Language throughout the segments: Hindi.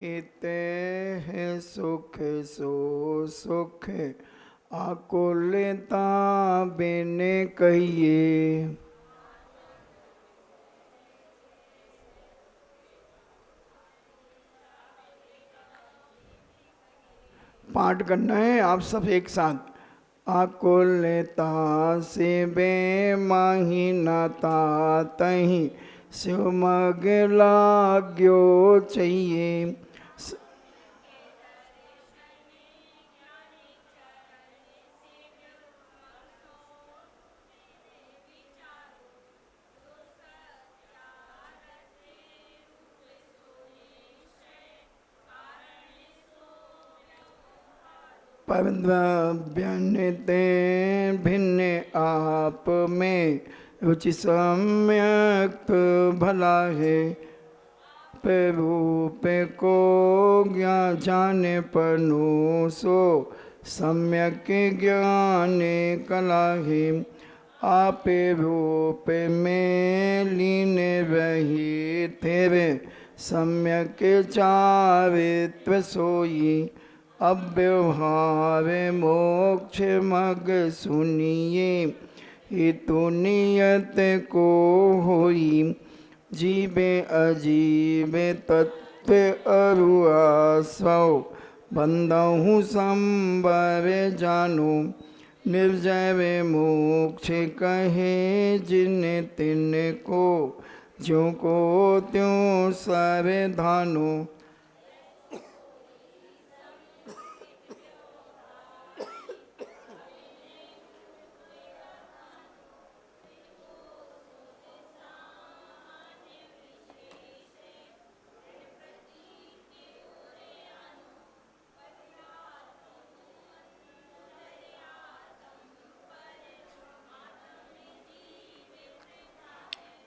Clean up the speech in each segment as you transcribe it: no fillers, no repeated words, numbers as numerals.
इते है सुख सो सुख आकुलता बिन कहिए। पाठ करना है आप सब एक साथ। आकुलता से बेमाही नाता तही सुमग लाग्यो चाहिए। परद्रव्यन्ते भिन्न आप में रुचि सम्यक भला है। रूप को ज्ञान जाने पनु सो सम्यक ज्ञान कला है। आप रूप में लीन रही थे सम्यक चारित्व सोई। अव्यवहार मोक्ष मग सुनिए हेतु नियत को होई। जीवे अजीवे तत्व अरुआ स्व बंदहु संबर जानो। निर्जय मोक्ष कहे जिन तिन को ज्यों को त्यों सर धानो।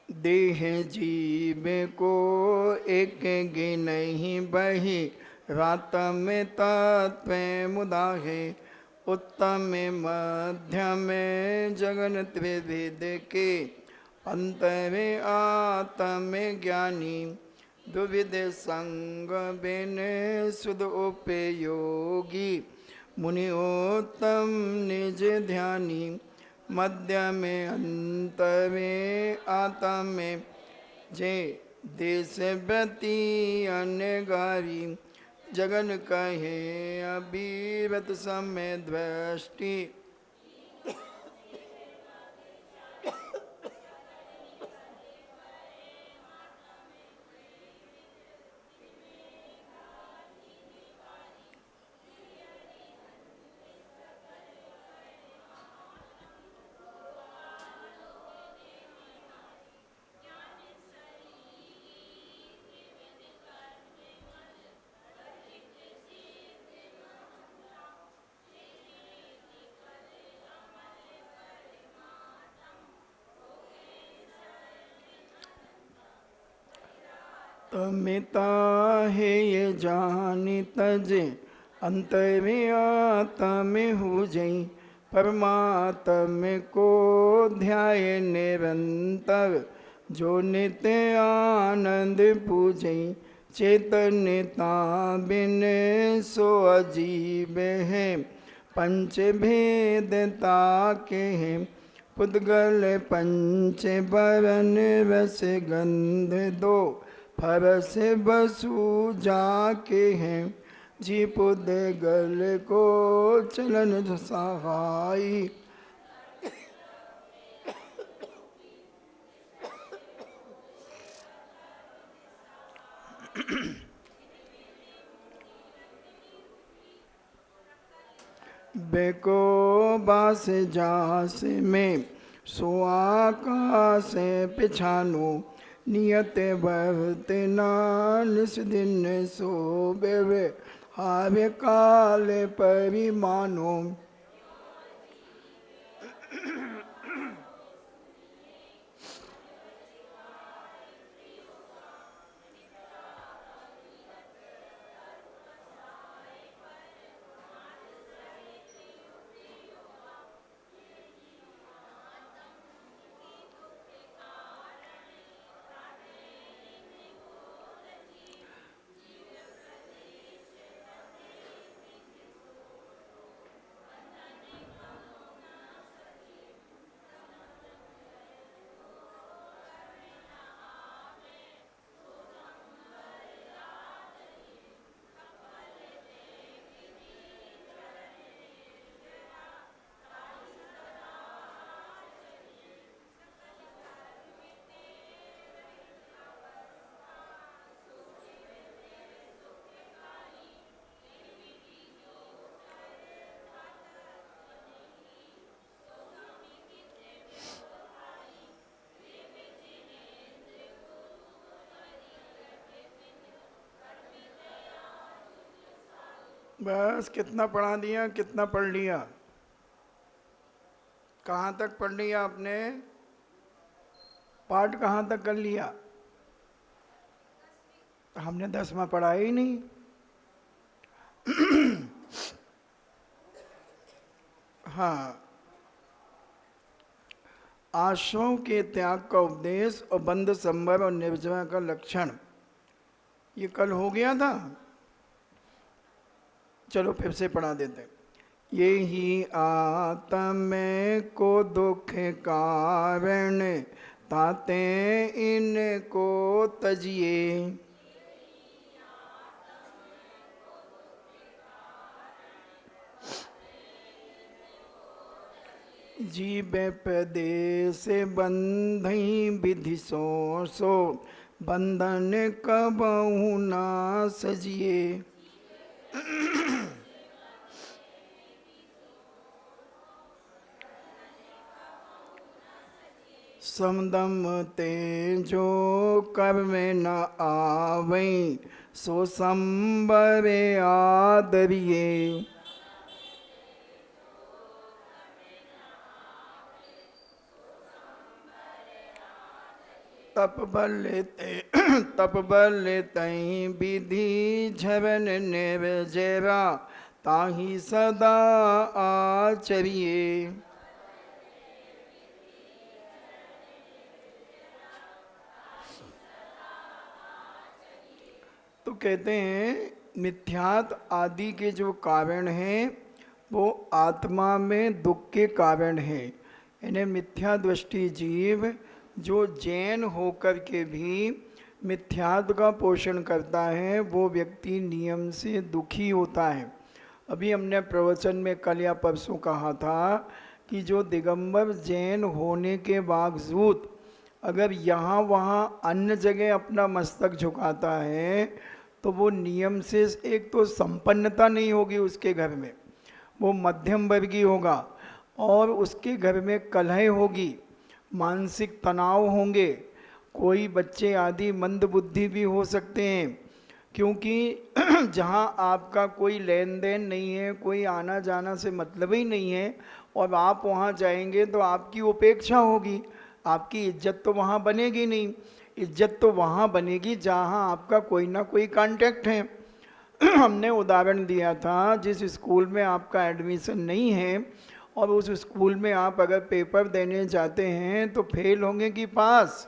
देह जीव को एक गे नहीं बही रात में तत्व मुदा है। उत्तम मध्यम जगन त्रिविध के अंतर आत्म ज्ञानी। दुविध संग बिन सुध उपयोगी मुनि उत्तम निज ध्यानी। मध्य में अंत में आत्म में जे देश व्यति अनगारी। जगन कहे अभिरत समय दृष्टि। तमिता है ये जानी तजे अंत में आत्म हो जई। परमात्म को ध्याय निरंतर जो नित्य आनंद पूजई। चैतन्यता बिन सो अजीब है पंच भेदता के हैं। पुद्गल पंच बरन रस गंध दो फरस बसु जाके हैं। जी पुद्गल को चलन सहाई। बेको बास जास में सो आकाश पिछानो। नियत बरत नानस दिन सो बेवे हावे काल परिमानो। बस कितना पढ़ा दिया, कितना पढ़ लिया? कहाँ तक पढ़ लिया आपने? पाठ कहाँ तक कर लिया? हमने 10वां पढ़ा ही नहीं। हाँ, आश्रम के त्याग का उपदेश और बंध संवर और निर्जरा का लक्षण, ये कल हो गया था। चलो फिर से पढ़ा देते। ये ही आत्म को दुख कारण, ताते इनको तजिए। जीवे प्रदेश बंधई विधि सो बंधन कबहु ना सजिए। समदम तेजो कर्म न आवै, सो संबरे आदरिये। तप बल तई विधि झवन निर्जरा, ताहि सदा आचरिये। तो कहते हैं मिथ्यात्व आदि के जो कारण हैं वो आत्मा में दुख के कारण हैं। यानी मिथ्या दृष्टि जीव जो जैन होकर के भी मिथ्यात्व का पोषण करता है वो व्यक्ति नियम से दुखी होता है। अभी हमने प्रवचन में कल या परसों कहा था कि जो दिगंबर जैन होने के बावजूद अगर यहाँ वहाँ अन्य जगह अपना मस्तक झुकाता है तो वो नियम से एक तो संपन्नता नहीं होगी उसके घर में, वो मध्यम वर्गीय होगा और उसके घर में कलह होगी, मानसिक तनाव होंगे, कोई बच्चे आदि मंद बुद्धि भी हो सकते हैं। क्योंकि जहाँ आपका कोई लेन देन नहीं है, कोई आना जाना से मतलब ही नहीं है और आप वहाँ जाएंगे तो आपकी उपेक्षा होगी, आपकी इज्जत तो वहाँ बनेगी नहीं। इज्जत तो वहाँ बनेगी जहाँ आपका कोई ना कोई कांटेक्ट है। हमने उदाहरण दिया था, जिस स्कूल में आपका एडमिशन नहीं है और उस स्कूल में आप अगर पेपर देने जाते हैं तो फेल होंगे कि पास?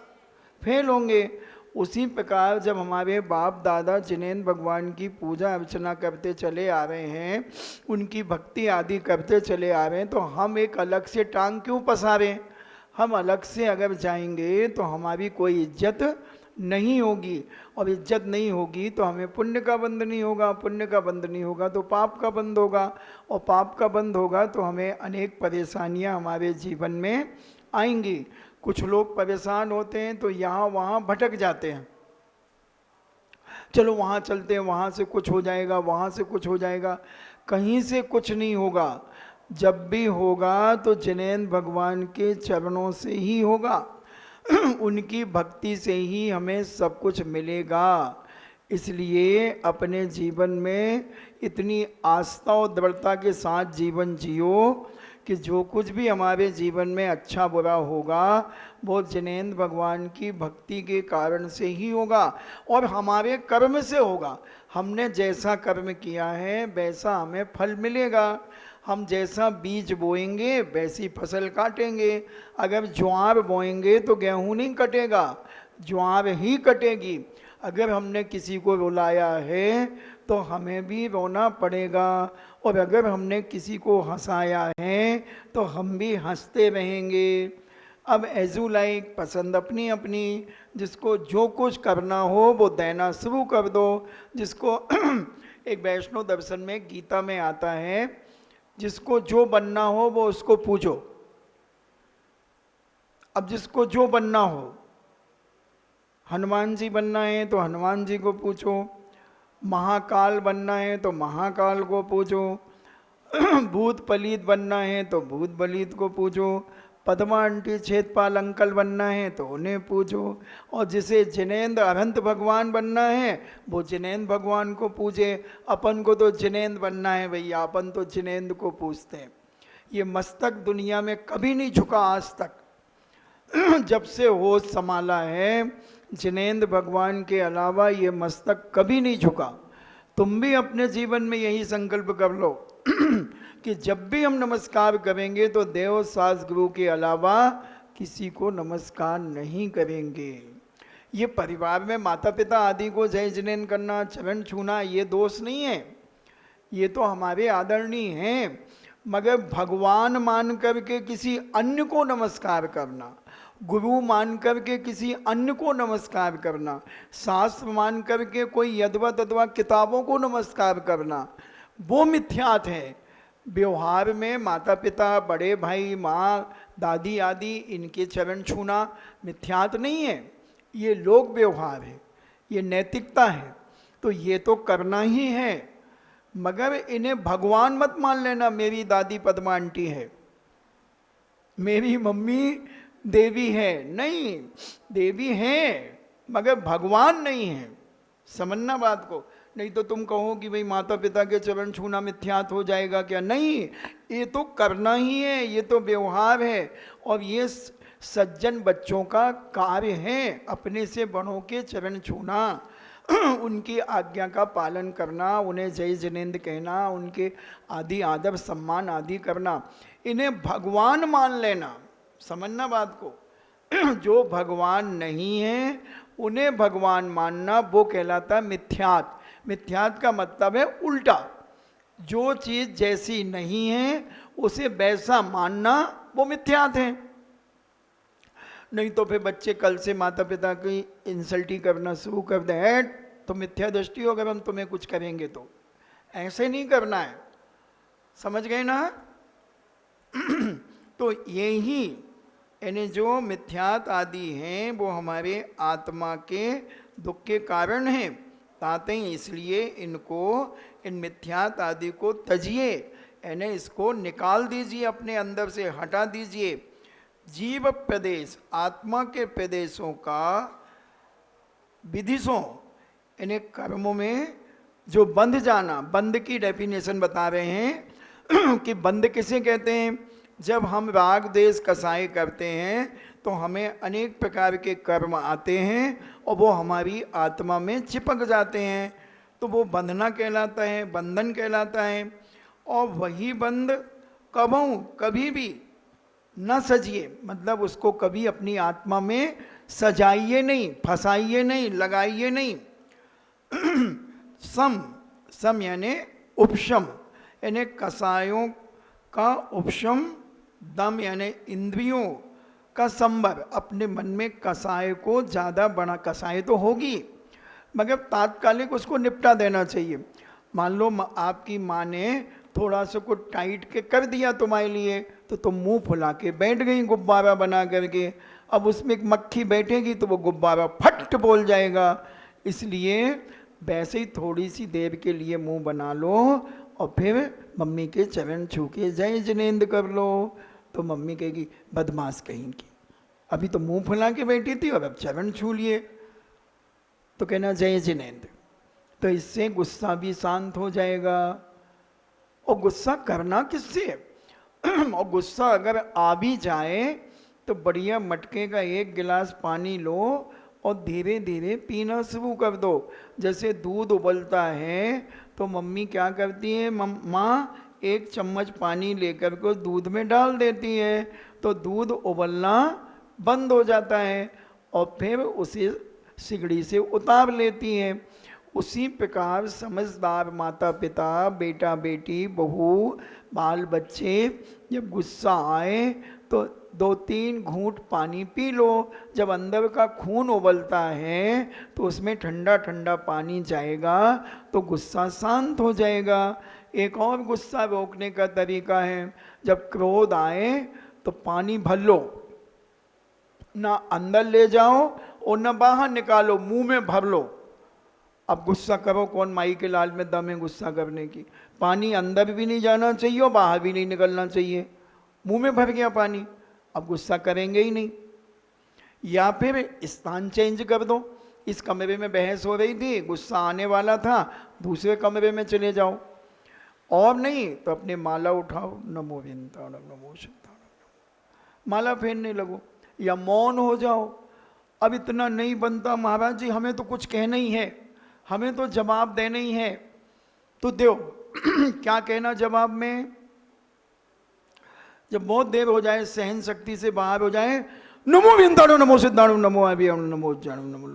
फेल होंगे। उसी प्रकार जब हमारे बाप दादा जिनेंद्र भगवान की पूजा अर्चना करते चले आ रहे हैं, उनकी भक्ति आदि करते चले आ रहे हैं, तो हम एक अलग से टांग क्यों पसारें? हम अलग से अगर जाएंगे तो हमारी कोई इज्जत नहीं होगी और इज्जत नहीं होगी तो हमें पुण्य का बंध नहीं होगा, पुण्य का बंध नहीं होगा तो पाप का बंध होगा और पाप का बंध होगा तो हमें अनेक परेशानियां हमारे जीवन में आएंगी। कुछ लोग परेशान होते हैं तो यहाँ वहाँ भटक जाते हैं, चलो वहाँ चलते हैं, वहाँ से कुछ हो जाएगा, वहाँ से कुछ हो जाएगा। कहीं से कुछ नहीं होगा। जब भी होगा तो जिनेंद्र भगवान के चरणों से ही होगा। उनकी भक्ति से ही हमें सब कुछ मिलेगा। इसलिए अपने जीवन में इतनी आस्था और दृढ़ता के साथ जीवन जियो कि जो कुछ भी हमारे जीवन में अच्छा बुरा होगा वो जिनेंद्र भगवान की भक्ति के कारण से ही होगा और हमारे कर्म से होगा। हमने जैसा कर्म किया है वैसा हमें फल मिलेगा। हम जैसा बीज बोएंगे वैसी फसल काटेंगे। अगर ज्वार बोएंगे तो गेहूँ नहीं कटेगा, ज्वार ही कटेगी। अगर हमने किसी को रुलाया है तो हमें भी रोना पड़ेगा और अगर हमने किसी को हंसाया है तो हम भी हंसते रहेंगे। अब एजू लाइक, पसंद अपनी अपनी, जिसको जो कुछ करना हो वो देना शुरू कर दो। जिसको एक वैष्णव दर्शन में गीता में आता है, जिसको जो बनना हो वो उसको पूछो। अब जिसको जो बनना हो, हनुमान जी बनना है तो हनुमान जी को पूछो, महाकाल बनना है तो महाकाल को पूछो, भूत पलीत बनना है तो भूत पलीत को पूछो, पद्मा आंटी छेदपाल अंकल बनना है तो उन्हें पूजो, और जिसे जिनेंद्र अनंत भगवान बनना है वो जिनेंद्र भगवान को पूजे। अपन को तो जिनेंद्र बनना है भैया, अपन तो जिनेंद्र को पूजते हैं। ये मस्तक दुनिया में कभी नहीं झुका आज तक। जब से होश संभाला है, जिनेंद्र भगवान के अलावा ये मस्तक कभी नहीं झुका। तुम भी अपने जीवन में यही संकल्प कर लो कि जब भी हम नमस्कार करेंगे तो देव सास गुरु के अलावा किसी को नमस्कार नहीं करेंगे। ये परिवार में माता पिता आदि को जय जिनेंद्र करना, चरण छूना, ये दोष नहीं है, ये तो हमारे आदरणीय हैं। मगर भगवान मान करके किसी अन्य को नमस्कार करना, गुरु मान करके किसी अन्य को नमस्कार करना, शास्त्र मान करके कोई यदवा तदवा किताबों को नमस्कार करना, वो मिथ्यात है। व्यवहार में माता पिता, बड़े भाई, माँ, दादी आदि इनके चरण छूना मिथ्यात नहीं है, ये लोक व्यवहार है, ये नैतिकता है, तो ये तो करना ही है। मगर इन्हें भगवान मत मान लेना। मेरी दादी पद्मा आंटी है, मेरी मम्मी देवी है, नहीं, देवी है मगर भगवान नहीं है। समझना बात को। नहीं तो तुम कहो कि भाई माता पिता के चरण छूना मिथ्यात हो जाएगा क्या? नहीं, ये तो करना ही है, ये तो व्यवहार है, और ये सज्जन बच्चों का कार्य है, अपने से बड़ों के चरण छूना, उनकी आज्ञा का पालन करना, उन्हें जय जिनेंद्र कहना, उनके आदि आदर सम्मान आदि करना, इन्हें भगवान मान लेना। समझना बात को। जो भगवान नहीं है उन्हें भगवान मानना, वो कहलाता है मिथ्यात। मिथ्यात का मतलब है उल्टा, जो चीज़ जैसी नहीं है उसे वैसा मानना, वो मिथ्यात है। नहीं तो फिर बच्चे कल से माता पिता की इंसल्ट ही करना शुरू कर दें, तो मिथ्या दृष्टि हो, अगर हम तुम्हें कुछ करेंगे तो ऐसे नहीं करना है। समझ गए ना? तो यही यानी जो मिथ्यात आदि हैं वो हमारे आत्मा के दुख के कारण हैं। ताते ही इसलिए इनको, इन मिथ्यात आदि को तजिए, यानी इसको निकाल दीजिए, अपने अंदर से हटा दीजिए। जीव प्रदेश, आत्मा के प्रदेशों का विधिशों यानी कर्मों में जो बंध जाना, बंध की डेफिनेशन बता रहे हैं कि बंध किसे कहते हैं। जब हम राग देश कसाई करते हैं तो हमें अनेक प्रकार के कर्म आते हैं और वो हमारी आत्मा में चिपक जाते हैं, तो वो बंधना कहलाता है, बंधन कहलाता है। और वही बंध कभी भी न सजिए, मतलब उसको कभी अपनी आत्मा में सजाइए नहीं, फंसाइए नहीं, लगाइए नहीं। सम यानी उपशम, यानी कसायों का उपशम, दम यानी इंद्रियों का संबर। अपने मन में कसाय को ज़्यादा बड़ा, कसाय तो होगी मगर तात्कालिक उसको निपटा देना चाहिए। मान लो आपकी माँ ने थोड़ा सा कुछ टाइट के कर दिया तुम्हारे लिए, तो तुम मुंह फुला के बैठ गई गुब्बारा बना करके। अब उसमें एक मक्खी बैठेगी तो वो गुब्बारा फट बोल जाएगा। इसलिए वैसे ही थोड़ी सी देर के लिए मुंह बना लो और फिर मम्मी के चरण छू के जय जिनेंद्र कर लो, तो मम्मी कहेगी बदमाश कहीं की, अभी तो मुंह फुला के बैठी थी और अब चरण छू लिए, तो कहना जय जिनेंद्र। तो इससे गुस्सा भी शांत हो जाएगा। और गुस्सा करना किससे? और गुस्सा अगर आ भी जाए तो बढ़िया मटके का एक गिलास पानी लो और धीरे धीरे पीना शुरू कर दो। जैसे दूध उबलता है तो मम्मी क्या करती है, माँ एक चम्मच पानी लेकर को दूध में डाल देती है, तो दूध उबलना बंद हो जाता है और फिर उसे सिगड़ी से उतार लेती है। उसी प्रकार समझदार माता पिता, बेटा बेटी, बहू, बाल बच्चे जब गुस्सा आए तो 2-3 घूंट पानी पी लो। जब अंदर का खून उबलता है तो उसमें ठंडा ठंडा पानी जाएगा तो गुस्सा शांत हो जाएगा। एक और गुस्सा रोकने का तरीका है, जब क्रोध आए तो पानी भर लो, ना अंदर ले जाओ और ना बाहर निकालो, मुंह में भर लो। अब गुस्सा करो, कौन माई के लाल में दम है गुस्सा करने की। पानी अंदर भी नहीं जाना चाहिए और बाहर भी नहीं निकलना चाहिए, मुंह में भर गया पानी। अब गुस्सा करेंगे ही नहीं। या फिर स्थान चेंज कर दो, इस कमरे में बहस हो रही थी, गुस्सा आने वाला था, दूसरे कमरे में चले जाओ। और नहीं तो अपने माला उठाओ, नमो विंताणम नमो सिद्धाणम, माला फेरने लगो, या मौन हो जाओ। अब इतना नहीं बनता महाराज जी, हमें तो कुछ कहना ही है, हमें तो जवाब देना ही है, तो दो। क्या कहना जवाब में? जब बहुत देर हो जाए, सहन शक्ति से बाहर हो जाए, नमो विंताणु नमो सिद्धाणु नमो अभियम नमो ज्ञानम नमो,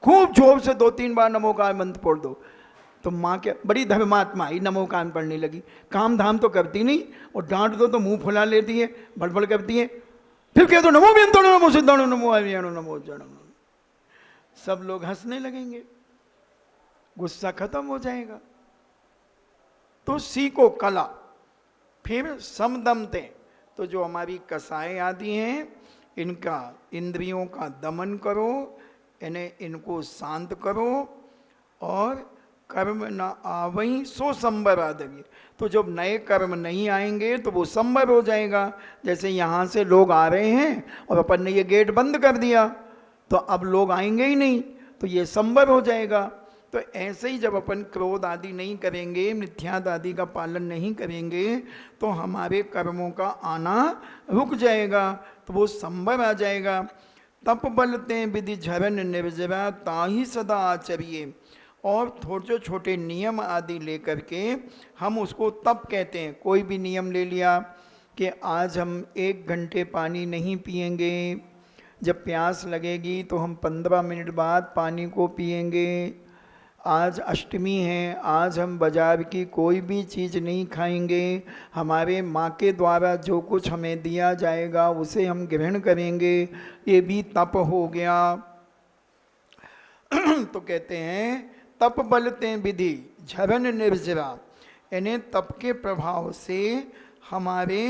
खूब जोर से 2-3 बार नमो का मंत्र पढ़ दो। तो माँ क्या बड़ी धर्मात्मा ही नमो कान पढ़ने लगी, काम धाम तो करती नहीं, और डांट दो तो मुंह फुला लेती है, बड़बड़ करती है। फिर कह दो नमो विंताणु नमो सिद्धाणु नमो अभियम नमो ज्ञानम, सब लोग हंसने लगेंगे, गुस्सा खत्म हो जाएगा। तो सीखो कला। फिर समदमते, तो जो हमारी कसाएं आदि हैं, इनका इंद्रियों का दमन करो, इनको शांत करो, और कर्म न आवई सो संबर आदमी। तो जब नए कर्म नहीं आएंगे तो वो संबर हो जाएगा। जैसे यहाँ से लोग आ रहे हैं और अपन ने ये गेट बंद कर दिया, तो अब लोग आएंगे ही नहीं, तो ये संबर हो जाएगा। तो ऐसे ही जब अपन क्रोध आदि नहीं करेंगे, मिथ्याद आदि का पालन नहीं करेंगे, तो हमारे कर्मों का आना रुक जाएगा, तो वो संभव आ जाएगा। तप बलते विधि झरन निर्जरा ताही सदा आचरिए। और थोड़े छोटे नियम आदि लेकर के हम उसको तप कहते हैं। कोई भी नियम ले लिया कि आज हम 1 घंटे पानी नहीं पिएंगे, जब प्यास लगेगी तो हम 15 मिनट बाद पानी को पिएंगे। आज अष्टमी है, आज हम बाजार की कोई भी चीज़ नहीं खाएंगे, हमारे माँ के द्वारा जो कुछ हमें दिया जाएगा उसे हम ग्रहण करेंगे, ये भी तप हो गया। तो कहते हैं तप बलते विधि झरन निर्जरा, यानी तप के प्रभाव से हमारे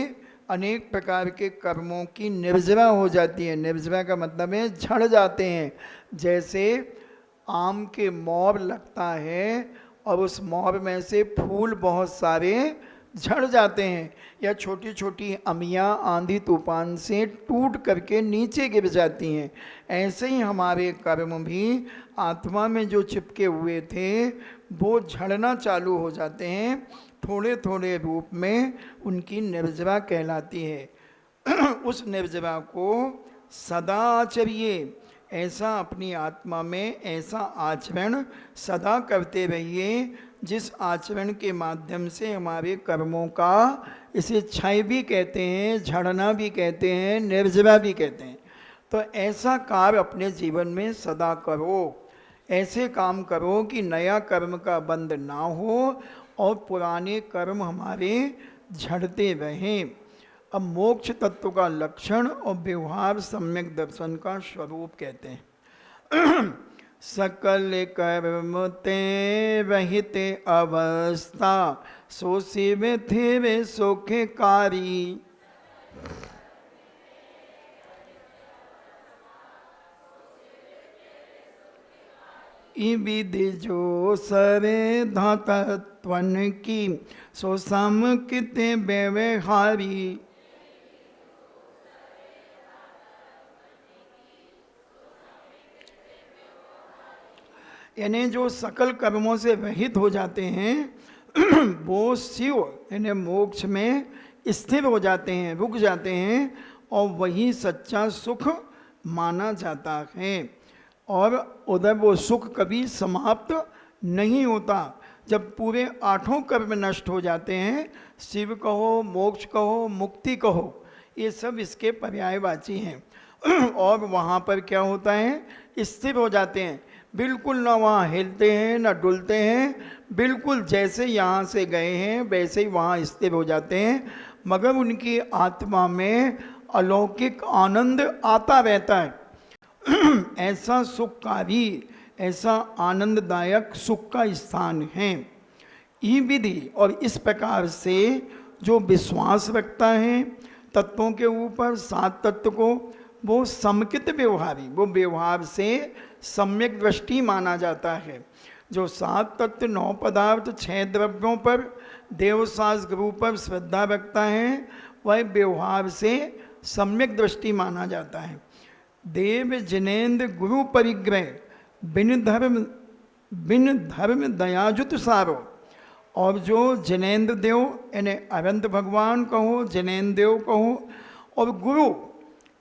अनेक प्रकार के कर्मों की निर्जरा हो जाती है। निर्जरा का मतलब है झड़ जाते हैं। जैसे आम के मोर लगता है और उस मोर में से फूल बहुत सारे झड़ जाते हैं, या छोटी छोटी अमियाँ आंधी तूफान से टूट करके नीचे गिर जाती हैं। ऐसे ही हमारे कर्म भी आत्मा में जो चिपके हुए थे वो झड़ना चालू हो जाते हैं, थोड़े थोड़े रूप में उनकी निर्जरा कहलाती है। उस निर्जरा को सदा आचरिए, ऐसा अपनी आत्मा में ऐसा आचरण सदा करते रहिए, जिस आचरण के माध्यम से हमारे कर्मों का, इसे क्षय भी कहते हैं, झड़ना भी कहते हैं, निर्जरा भी कहते हैं। तो ऐसा कार्य अपने जीवन में सदा करो। ऐसे काम करो कि नया कर्म का बंध ना हो और पुराने कर्म हमारे झड़ते रहें। अब मोक्ष तत्व का लक्षण और व्यवहार सम्यक दर्शन का स्वरूप कहते हैं। सकल कर्म ते रहित अवस्था, सो शिव थे सुखकारी। ई विधि जो सरे धातत्वन की, सो सम किते व्यवहारी। यानी जो सकल कर्मों से रहित हो जाते हैं वो शिव यानी मोक्ष में स्थिर हो जाते हैं, रुक जाते हैं, और वही सच्चा सुख माना जाता है। और उधर वो सुख कभी समाप्त नहीं होता। जब पूरे 8 कर्म नष्ट हो जाते हैं, शिव कहो, मोक्ष कहो, मुक्ति कहो, ये सब इसके पर्यायवाची हैं। और वहाँ पर क्या होता है, स्थिर हो जाते हैं, बिल्कुल ना वहाँ हिलते हैं ना डुलते हैं, बिल्कुल जैसे यहाँ से गए हैं वैसे ही वहाँ स्थिर हो जाते हैं। मगर उनकी आत्मा में अलौकिक आनंद आता रहता है। ऐसा सुखकारी, ऐसा आनंददायक सुख का स्थान है ये विधि। और इस प्रकार से जो विश्वास रखता है तत्वों के ऊपर, 7 तत्व को, वो समकित व्यवहारी, वो व्यवहार से सम्यक दृष्टि माना जाता है। जो 7 तत्व, 9 पदार्थ, 6 द्रव्यों पर, देवसास गुरु पर श्रद्धा रखता है, वह व्यवहार से सम्यक दृष्टि माना जाता है। देव जिनेन्द्र गुरु परिग्रह बिन धर्म दयाजुत सारो। और जो जिनेन्द्र देव यानी अनंत भगवान कहो, जिनेन्द्र देव कहो, और गुरु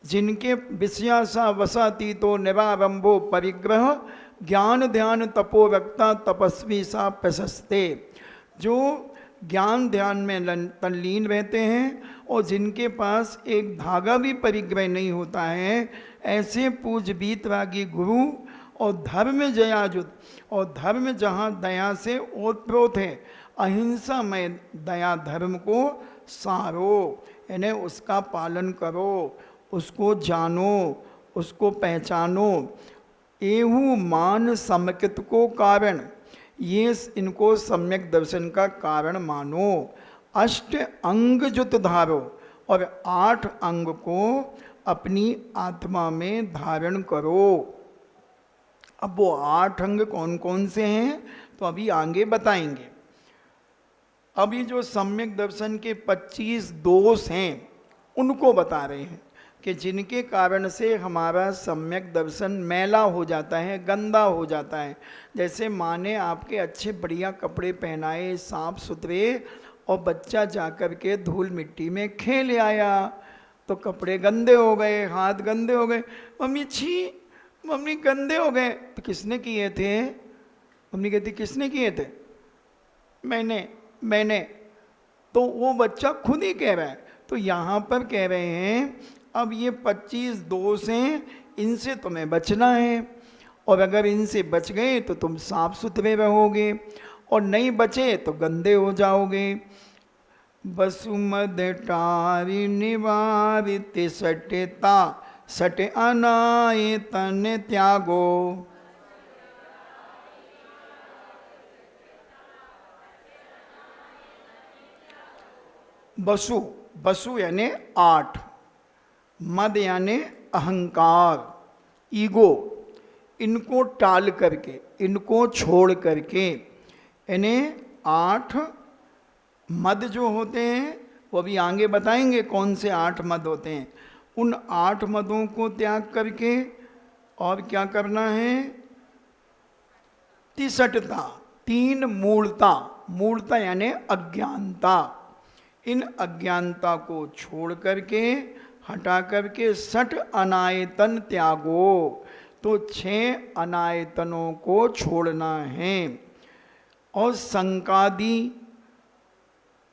जिनके विषयासा वसातीतो निरारंभो परिग्रह ज्ञान ध्यान तपो रक्ता तपस्वी सा प्रशस्ते। जो ज्ञान ध्यान में तल्लीन रहते हैं और जिनके पास एक धागा भी परिग्रह नहीं होता है, ऐसे पूज बीतरागी गुरु और धर्म जयाजुत, और धर्म जहाँ दया से ओतप्रोत है, अहिंसा में दया धर्म को सारो, यानी उसका पालन करो, उसको जानो, उसको पहचानो। एहू मान समकृत को कारण, ये इनको सम्यक दर्शन का कारण मानो। अष्ट अंग जुत धारो, और 8 अंग को अपनी आत्मा में धारण करो। अब वो 8 अंग कौन कौन से हैं तो अभी आगे बताएंगे। अभी जो सम्यक दर्शन के 25 दोष हैं उनको बता रहे हैं कि जिनके कारण से हमारा सम्यक दर्शन मैला हो जाता है, गंदा हो जाता है। जैसे माँ ने आपके अच्छे बढ़िया कपड़े पहनाए, साफ सुथरे, और बच्चा जाकर के धूल मिट्टी में खेल आया तो कपड़े गंदे हो गए, हाथ गंदे हो गए। मम्मी छी, मम्मी गंदे हो गए। तो किसने किए थे? मम्मी कहती किसने किए थे? मैंने। तो वो बच्चा खुद ही कह रहा है। तो यहाँ पर कह रहे हैं अब ये 25 दोष हैं, इनसे तुम्हें बचना है, और अगर इनसे बच गए तो तुम साफ सुथरे रहोगे, और नहीं बचे तो गंदे हो जाओगे। वसुमद टारि निवारित सटता सट अनाय तन त्यागो। वसु यानी 8, मद यानी अहंकार, ईगो, इनको टाल करके, इनको छोड़ करके, यानी 8 मद जो होते हैं वो भी आगे बताएंगे कौन से 8 मद होते हैं। उन 8 मदों को त्याग करके और क्या करना है? तिसटता, 3 मूलता यानी अज्ञानता, इन अज्ञानता को छोड़ करके, हटा करके सट अनायतन त्यागो, तो 6 अनायतनों को छोड़ना है। और संकादी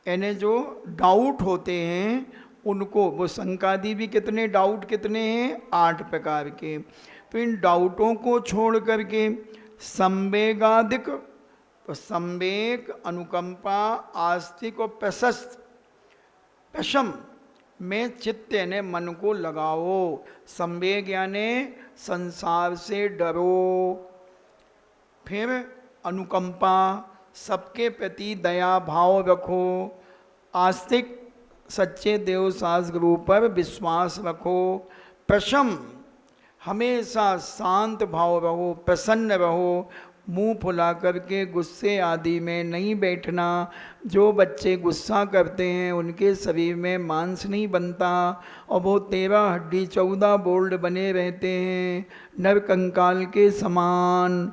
यानी जो डाउट होते हैं उनको, वो संकादी भी कितने डाउट कितने हैं? 8 प्रकार के। तो इन डाउटों को छोड़ करके संवेगादिक, तो संवेग, अनुकंपा, आस्तिक और प्रशम में चित्त यानी मन को लगाओ। संवेग यानी संसार से डरो, फिर अनुकंपा, सबके प्रति दया भाव रखो, आस्तिक, सच्चे देव सास गुरु पर विश्वास रखो, प्रशम, हमेशा शांत भाव रहो, प्रसन्न रहो, मुंह फुला करके गुस्से आदि में नहीं बैठना। जो बच्चे गुस्सा करते हैं उनके शरीर में मांस नहीं बनता और वो 13 हड्डी 14 बोल्ड बने रहते हैं, नर कंकाल के समान।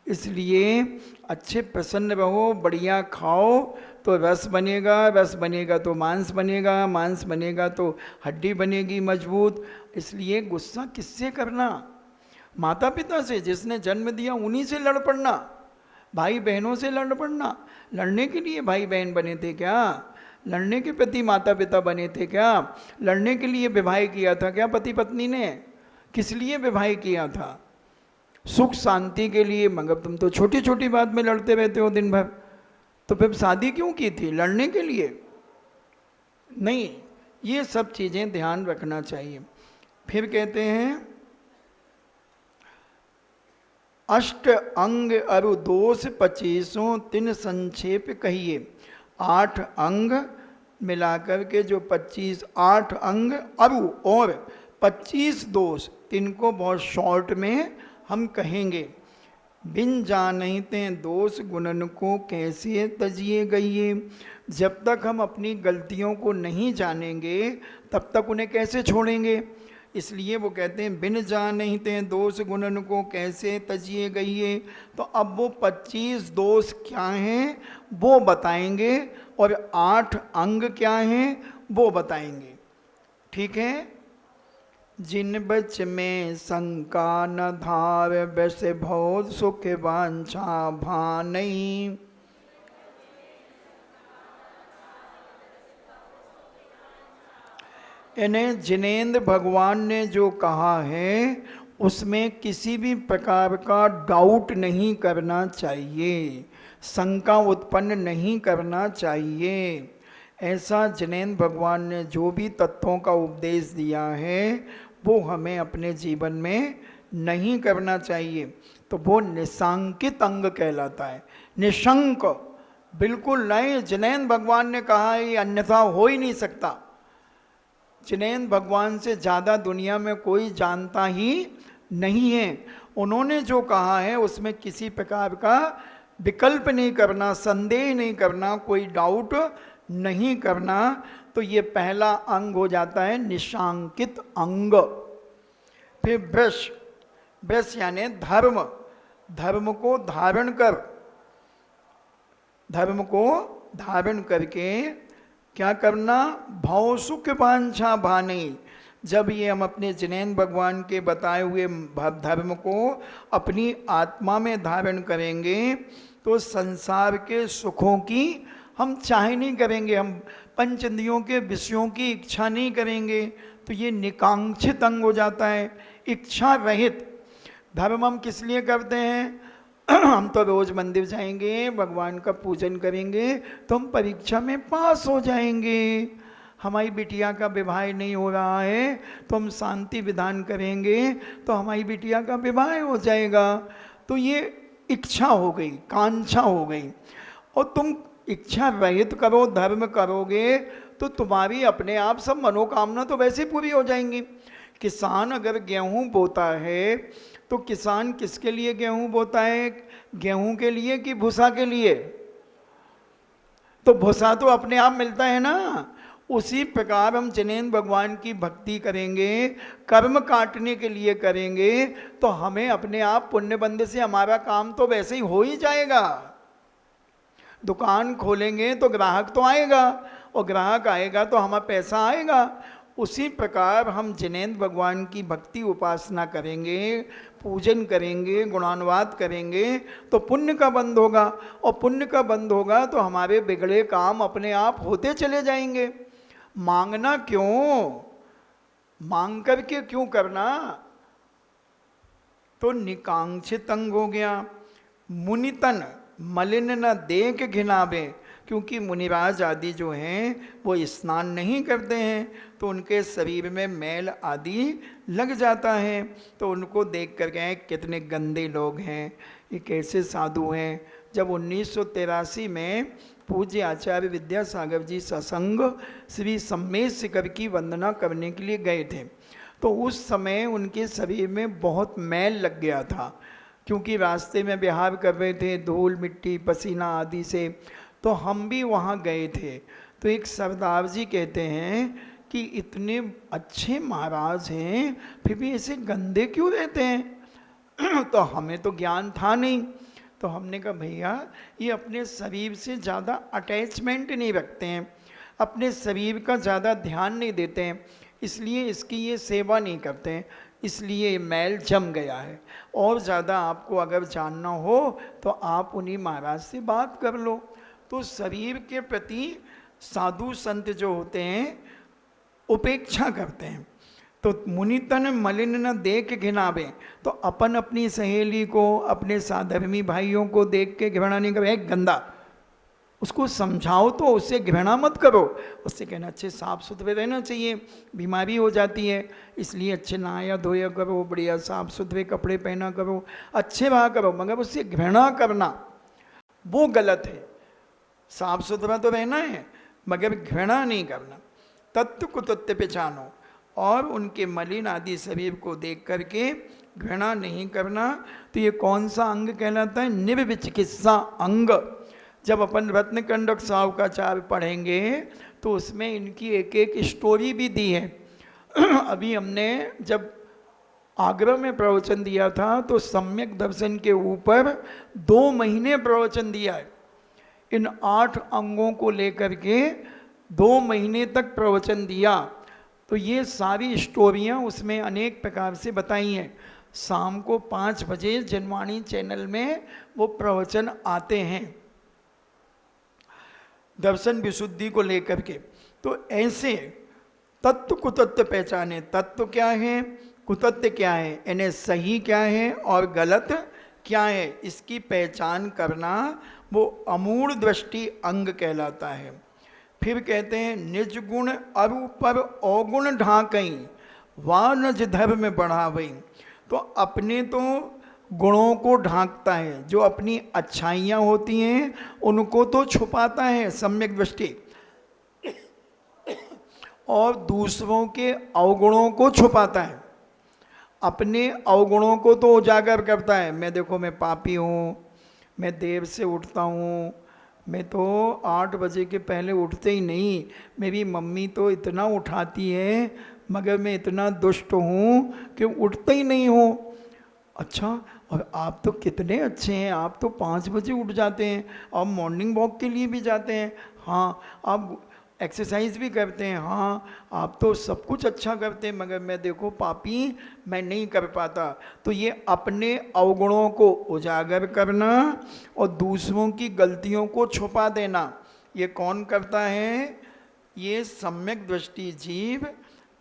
इसलिए अच्छे प्रसन्न रहो, बढ़िया खाओ तो रस बनेगा, रस बनेगा तो मांस बनेगा, मांस बनेगा तो हड्डी बनेगी मजबूत। इसलिए गुस्सा किससे करना? माता पिता से, जिसने जन्म दिया उन्हीं से लड़ पड़ना, भाई बहनों से लड़ पड़ना। लड़ने के लिए भाई बहन बने थे क्या? लड़ने के प्रति माता पिता बने थे क्या? लड़ने के लिए विवाह किया था क्या पति पत्नी ने? किस लिए विवाह किया था? सुख शांति के लिए। मगर तुम तो छोटी छोटी बात में लड़ते रहते हो दिन भर, तो फिर शादी क्यों की थी? लड़ने के लिए नहीं। ये सब चीज़ें ध्यान रखना चाहिए। फिर कहते हैं अष्ट अंग अरु दोष 25 तिन संक्षेप कहिए। 8 अंग मिलाकर के जो 25, 8 अंग अरु और 25 दोष, तिनको बहुत शॉर्ट में हम कहेंगे। बिन जानते दोष गुणन को कैसे तजिए गइए। जब तक हम अपनी गलतियों को नहीं जानेंगे तब तक उन्हें कैसे छोड़ेंगे। इसलिए वो कहते हैं बिन जानते दोष गुणन को कैसे तजिए गइए। तो अब वो 25 दोष क्या हैं वो बताएंगे और 8 अंग क्या हैं वो बताएंगे। ठीक है। जिन बच में शंका न धार, वैसे बहुत सुख वांछा भानई। इन्हें जिनेंद्र भगवान ने जो कहा है उसमें किसी भी प्रकार का डाउट नहीं करना चाहिए, शंका उत्पन्न नहीं करना चाहिए। ऐसा जिनेंद्र भगवान ने जो भी तत्वों का उपदेश दिया है वो हमें अपने जीवन में नहीं करना चाहिए। तो वो निशंकित अंग कहलाता है। निशंक बिल्कुल नहीं। जिनेंद्र भगवान ने कहा है, ये अन्यथा हो ही नहीं सकता। जिनेंद्र भगवान से ज़्यादा दुनिया में कोई जानता ही नहीं है। उन्होंने जो कहा है उसमें किसी प्रकार का विकल्प नहीं करना, संदेह नहीं करना, कोई डाउट नहीं करना। तो ये पहला अंग हो जाता है निशांकित अंग। फिर वृष, वृष यानी धर्म, धर्म को धारण कर, धर्म को धारण करके क्या करना, भव सुख वांछा भाने। जब ये हम अपने जिनेंद्र भगवान के बताए हुए धर्म को अपनी आत्मा में धारण करेंगे तो संसार के सुखों की हम चाह नहीं करेंगे, हम पंच इंद्रियों के विषयों की इच्छा नहीं करेंगे। तो ये निकांक्षित अंग हो जाता है, इच्छा रहित। धर्म हम किस लिए करते हैं? हम तो रोज मंदिर जाएंगे, भगवान का पूजन करेंगे तो हम परीक्षा में पास हो जाएंगे। हमारी बिटिया का विवाह नहीं हो रहा है तो हम शांति विधान करेंगे तो हमारी बिटिया का विवाह हो जाएगा। तो ये इच्छा हो गई, कांक्षा हो गई। और तुम इच्छा रहित करो, धर्म करोगे तो तुम्हारी अपने आप सब मनोकामना तो वैसे पूरी हो जाएंगी। किसान अगर गेहूं बोता है तो किसान किसके लिए गेहूं बोता है? गेहूं के लिए कि भूसा के लिए? तो भूसा तो अपने आप मिलता है ना। उसी प्रकार हम जिनेंद्र भगवान की भक्ति करेंगे, कर्म काटने के लिए करेंगे तो हमें अपने आप पुण्य बंद से हमारा काम तो वैसे ही हो ही जाएगा। दुकान खोलेंगे तो ग्राहक तो आएगा और ग्राहक आएगा तो हमारा पैसा आएगा। उसी प्रकार हम जिनेंद्र भगवान की भक्ति उपासना करेंगे, पूजन करेंगे, गुणानुवाद करेंगे तो पुण्य का बंध होगा। और पुण्य का बंध होगा तो हमारे बिगड़े काम अपने आप होते चले जाएंगे। मांगना क्यों? मांग करके क्यों करना? तो निकांक्षित अंग हो गया। मुनितन मलिन न देख घिनावे, क्योंकि मुनिराज आदि जो हैं वो स्नान नहीं करते हैं तो उनके शरीर में मैल आदि लग जाता है। तो उनको देख कर गए कितने गंदे लोग हैं, ये कैसे साधु हैं। जब 1983 में पूज्य आचार्य विद्यासागर जी सत्संग श्री सम्मेश शिखर की वंदना करने के लिए गए थे तो उस समय उनके शरीर में बहुत मैल लग गया था, क्योंकि रास्ते में विहार कर रहे थे धूल मिट्टी पसीना आदि से। तो हम भी वहाँ गए थे तो एक सरदार जी कहते हैं कि इतने अच्छे महाराज हैं फिर भी ऐसे गंदे क्यों रहते हैं? तो हमें तो ज्ञान था नहीं। तो हमने कहा भैया ये अपने शरीर से ज़्यादा अटैचमेंट नहीं रखते हैं, अपने शरीर का ज़्यादा ध्यान नहीं देते हैं, इसलिए इसकी ये सेवा नहीं करते हैं, इसलिए मैल जम गया है। और ज़्यादा आपको अगर जानना हो तो आप उन्हीं महाराज से बात कर लो। तो शरीर के प्रति साधु संत जो होते हैं उपेक्षा करते हैं। तो मुनितन मलिन न देख घिनावे, तो अपन अपनी सहेली को अपने साधर्मी भाइयों को देख के घृणा नहीं करे, गंदा, उसको समझाओ तो उससे घृणा मत करो, उससे कहना अच्छे साफ सुथरे रहना चाहिए, बीमारी हो जाती है इसलिए अच्छे नहाया धोया करो, बढ़िया साफ सुथरे कपड़े पहना करो, अच्छे रहा करो, मगर उससे घृणा करना वो गलत है। साफ सुथरा तो रहना है मगर घृणा नहीं करना। तत्व को तत्व पहचानो और उनके मलिन आदि शरीर को देख करके घृणा नहीं करना। तो ये कौन सा अंग कहलाता है? निर्विचिकित्सा अंग। जब अपन रत्नकंडक सावकाचार्य पढ़ेंगे तो उसमें इनकी एक एक स्टोरी भी दी है। अभी हमने जब आगरा में प्रवचन दिया था तो सम्यक दर्शन के ऊपर 2 महीने प्रवचन दिया है। इन 8 अंगों को लेकर के 2 महीने तक प्रवचन दिया। तो ये सारी स्टोरियाँ उसमें अनेक प्रकार से बताई हैं। शाम को 5 बजे जनवाणी चैनल में वो प्रवचन आते हैं दर्शन विशुद्धि को लेकर के। तो ऐसे तत्व कुतत्व पहचाने, तत्व क्या है, कुतत्व क्या है, यानी सही क्या है और गलत क्या है, इसकी पहचान करना वो अमूढ़ दृष्टि अंग कहलाता है। फिर कहते हैं निज गुण अरु पर अवगुण ढाकई वा नज धर्म बढ़ावई। तो अपने तो गुणों को ढांकता है, जो अपनी अच्छाइयाँ होती हैं उनको तो छुपाता है सम्यक दृष्टि, और दूसरों के अवगुणों को छुपाता है। अपने अवगुणों को तो उजागर करता है, मैं देखो मैं पापी हूँ, मैं देर से उठता हूँ, मैं तो 8 बजे के पहले उठते ही नहीं, मेरी मम्मी तो इतना उठाती है मगर मैं इतना दुष्ट हूँ कि उठता ही नहीं हूँ। अच्छा, और आप तो कितने अच्छे हैं, आप तो 5 बजे उठ जाते हैं, आप मॉर्निंग वॉक के लिए भी जाते हैं, हाँ आप एक्सरसाइज भी करते हैं, हाँ आप तो सब कुछ अच्छा करते हैं, मगर मैं देखो पापी, मैं नहीं कर पाता। तो ये अपने अवगुणों को उजागर करना और दूसरों की गलतियों को छुपा देना, ये कौन करता है? ये सम्यक दृष्टि जीव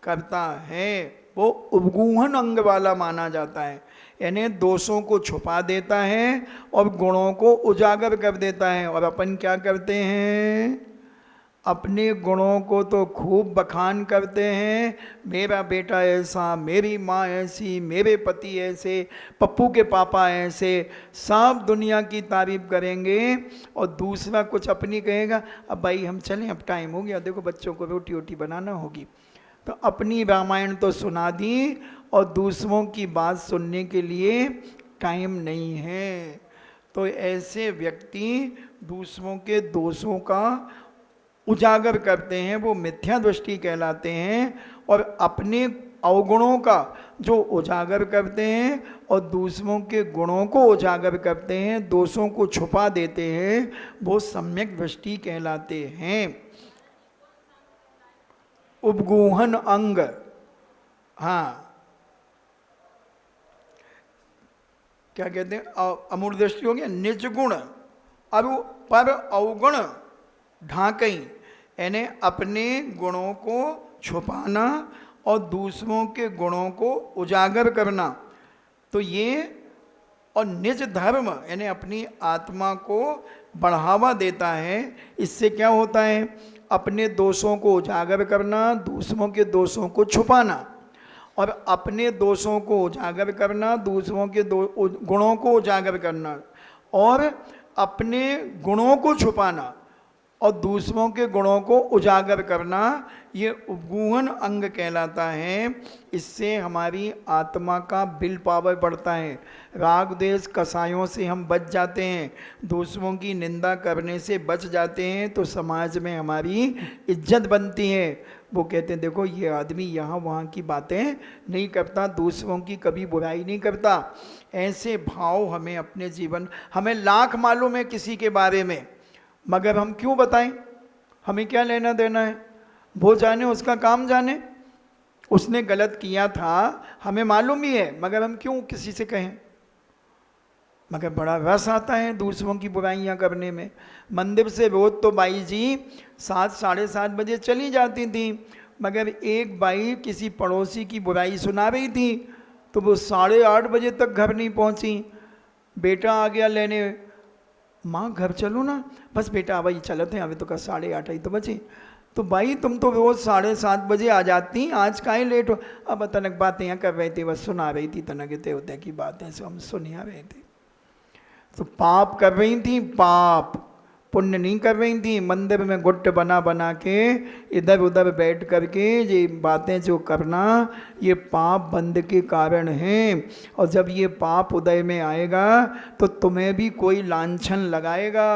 करता है। वो उपगूहन अंग वाला माना जाता है, यानी दोषों को छुपा देता है और गुणों को उजागर कर देता है। और अपन क्या करते हैं? अपने गुणों को तो खूब बखान करते हैं, मेरा बेटा ऐसा, मेरी माँ ऐसी, मेरे पति ऐसे, पप्पू के पापा ऐसे, सब दुनिया की तारीफ करेंगे। और दूसरा कुछ अपनी कहेगा, अब भाई हम चलें, अब टाइम हो गया, देखो बच्चों को रोटी वोटी बनाना होगी। तो अपनी रामायण तो सुना दी और दूसरों की बात सुनने के लिए टाइम नहीं है। तो ऐसे व्यक्ति दूसरों के दोषों का उजागर करते हैं, वो मिथ्या दृष्टि कहलाते हैं। और अपने अवगुणों का जो उजागर करते हैं और दूसरों के गुणों को उजागर करते हैं, दोषों को छुपा देते हैं, वो सम्यक दृष्टि कहलाते हैं। उपगूहन अंग, हाँ क्या कहते हैं? अमूढ़ दृष्टि हो गया। निज गुण अरु पर अवगुण ढाकई, यानी अपने गुणों को छुपाना और दूसरों के गुणों को उजागर करना। तो ये, और निज धर्म यानी अपनी आत्मा को बढ़ावा देता है। इससे क्या होता है? अपने दोषों को उजागर करना, दूसरों के दोषों को छुपाना, और अपने दोषों को उजागर करना, दूसरों के गुणों को उजागर करना, और अपने गुणों को छुपाना और दूसरों के गुणों को उजागर करना, ये उपगूहन अंग कहलाता है। इससे हमारी आत्मा का विल पावर बढ़ता है, राग द्वेष कसायों से हम बच जाते हैं, दूसरों की निंदा करने से बच जाते हैं, तो समाज में हमारी इज्जत बनती है। वो कहते हैं देखो ये आदमी यहाँ वहाँ की बातें नहीं करता, दूसरों की कभी बुराई नहीं करता। ऐसे भाव हमें अपने जीवन, हमें लाख मालूम है किसी के बारे में, मगर हम क्यों बताएं? हमें क्या लेना देना है? वो जाने, उसका काम जाने। उसने गलत किया था, हमें मालूम ही है, मगर हम क्यों किसी से कहें? मगर बड़ा रस आता है दूसरों की बुराइयां करने में। मंदिर से रोज तो बाई जी 7 साढ़े 7 बजे चली जाती थी, मगर एक बाई किसी पड़ोसी की बुराई सुना रही थी तो वो 8:30 बजे तक घर नहीं पहुंची। बेटा आ गया लेने, माँ घर चलो ना, बस बेटा वही चलते हैं, अभी तो 8:30 ही तो बचे। तो भाई तुम तो रोज 7:30 बजे आ जाती, आज काहे लेट हो? अब तनक बातें यहाँ कर रहे थे, बस सुना रही थी, तनक होते की बातें सब हम सुनिया रहे थे। तो पाप कर रही थी, पाप पुण्य नहीं कर रही थी, मंदिर में गुट्ट बना बना के इधर उधर बैठ करके ये बातें जो करना, ये पाप बंध के कारण हैं। और जब ये पाप उदय में आएगा तो तुम्हें भी कोई लांछन लगाएगा।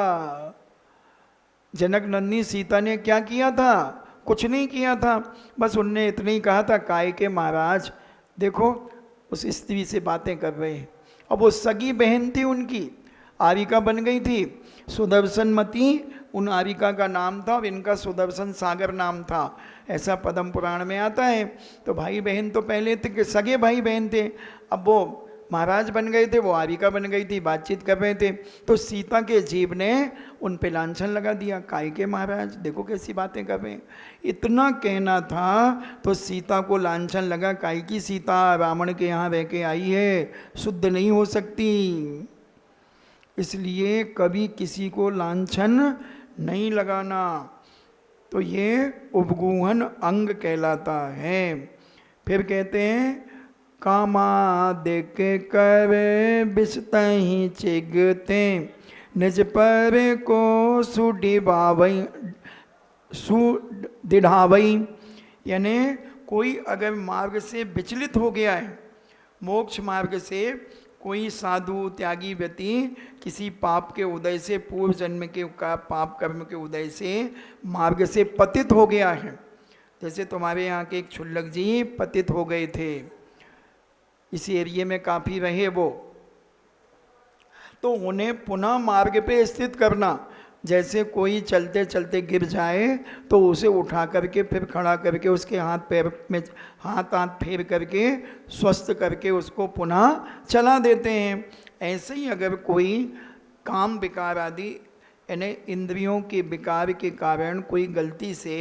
जनक नंदी सीता ने क्या किया था? कुछ नहीं किया था, बस उनने इतना ही कहा था, काय के महाराज देखो उस स्त्री से बातें कर रहे हैं। अब वो सगी बहन थी उनकी, आरिका बन गई थी, सुदर्शनमती उन आरिका का नाम था और इनका सुदर्शन सागर नाम था, ऐसा पद्म पुराण में आता है। तो भाई बहन तो पहले थे कि सगे भाई बहन थे, अब वो महाराज बन गए थे, वो आरिका बन गई थी, बातचीत कर रहे थे। तो सीता के जीव ने उन पे लांछन लगा दिया, काय के महाराज देखो कैसी बातें कर रहे हैं। इतना कहना था तो सीता को लांछन लगा, काय की सीता रावण के यहाँ रह के आई है, शुद्ध नहीं हो सकती। इसलिए कभी किसी को लांछन नहीं लगाना। तो ये उपगूहन अंग कहलाता है। फिर कहते हैं कामा देखे कर बिस्तही चिगते निज पर को सुदिढ़ावई, यानी कोई अगर मार्ग से विचलित हो गया है, मोक्ष मार्ग से कोई साधु त्यागी व्यक्ति किसी पाप के उदय से, पूर्व जन्म के का पाप कर्म के उदय से मार्ग से पतित हो गया है, जैसे तुम्हारे यहाँ के एक क्षुल्लक जी पतित हो गए थे, इस एरिया में काफ़ी रहे वो, तो उन्हें पुनः मार्ग पे स्थित करना। जैसे कोई चलते चलते गिर जाए तो उसे उठा करके फिर खड़ा करके उसके हाथ पैर में हाथ फेर करके स्वस्थ करके उसको पुनः चला देते हैं। ऐसे ही अगर कोई काम विकार आदि यानी इंद्रियों के विकार के कारण कोई गलती से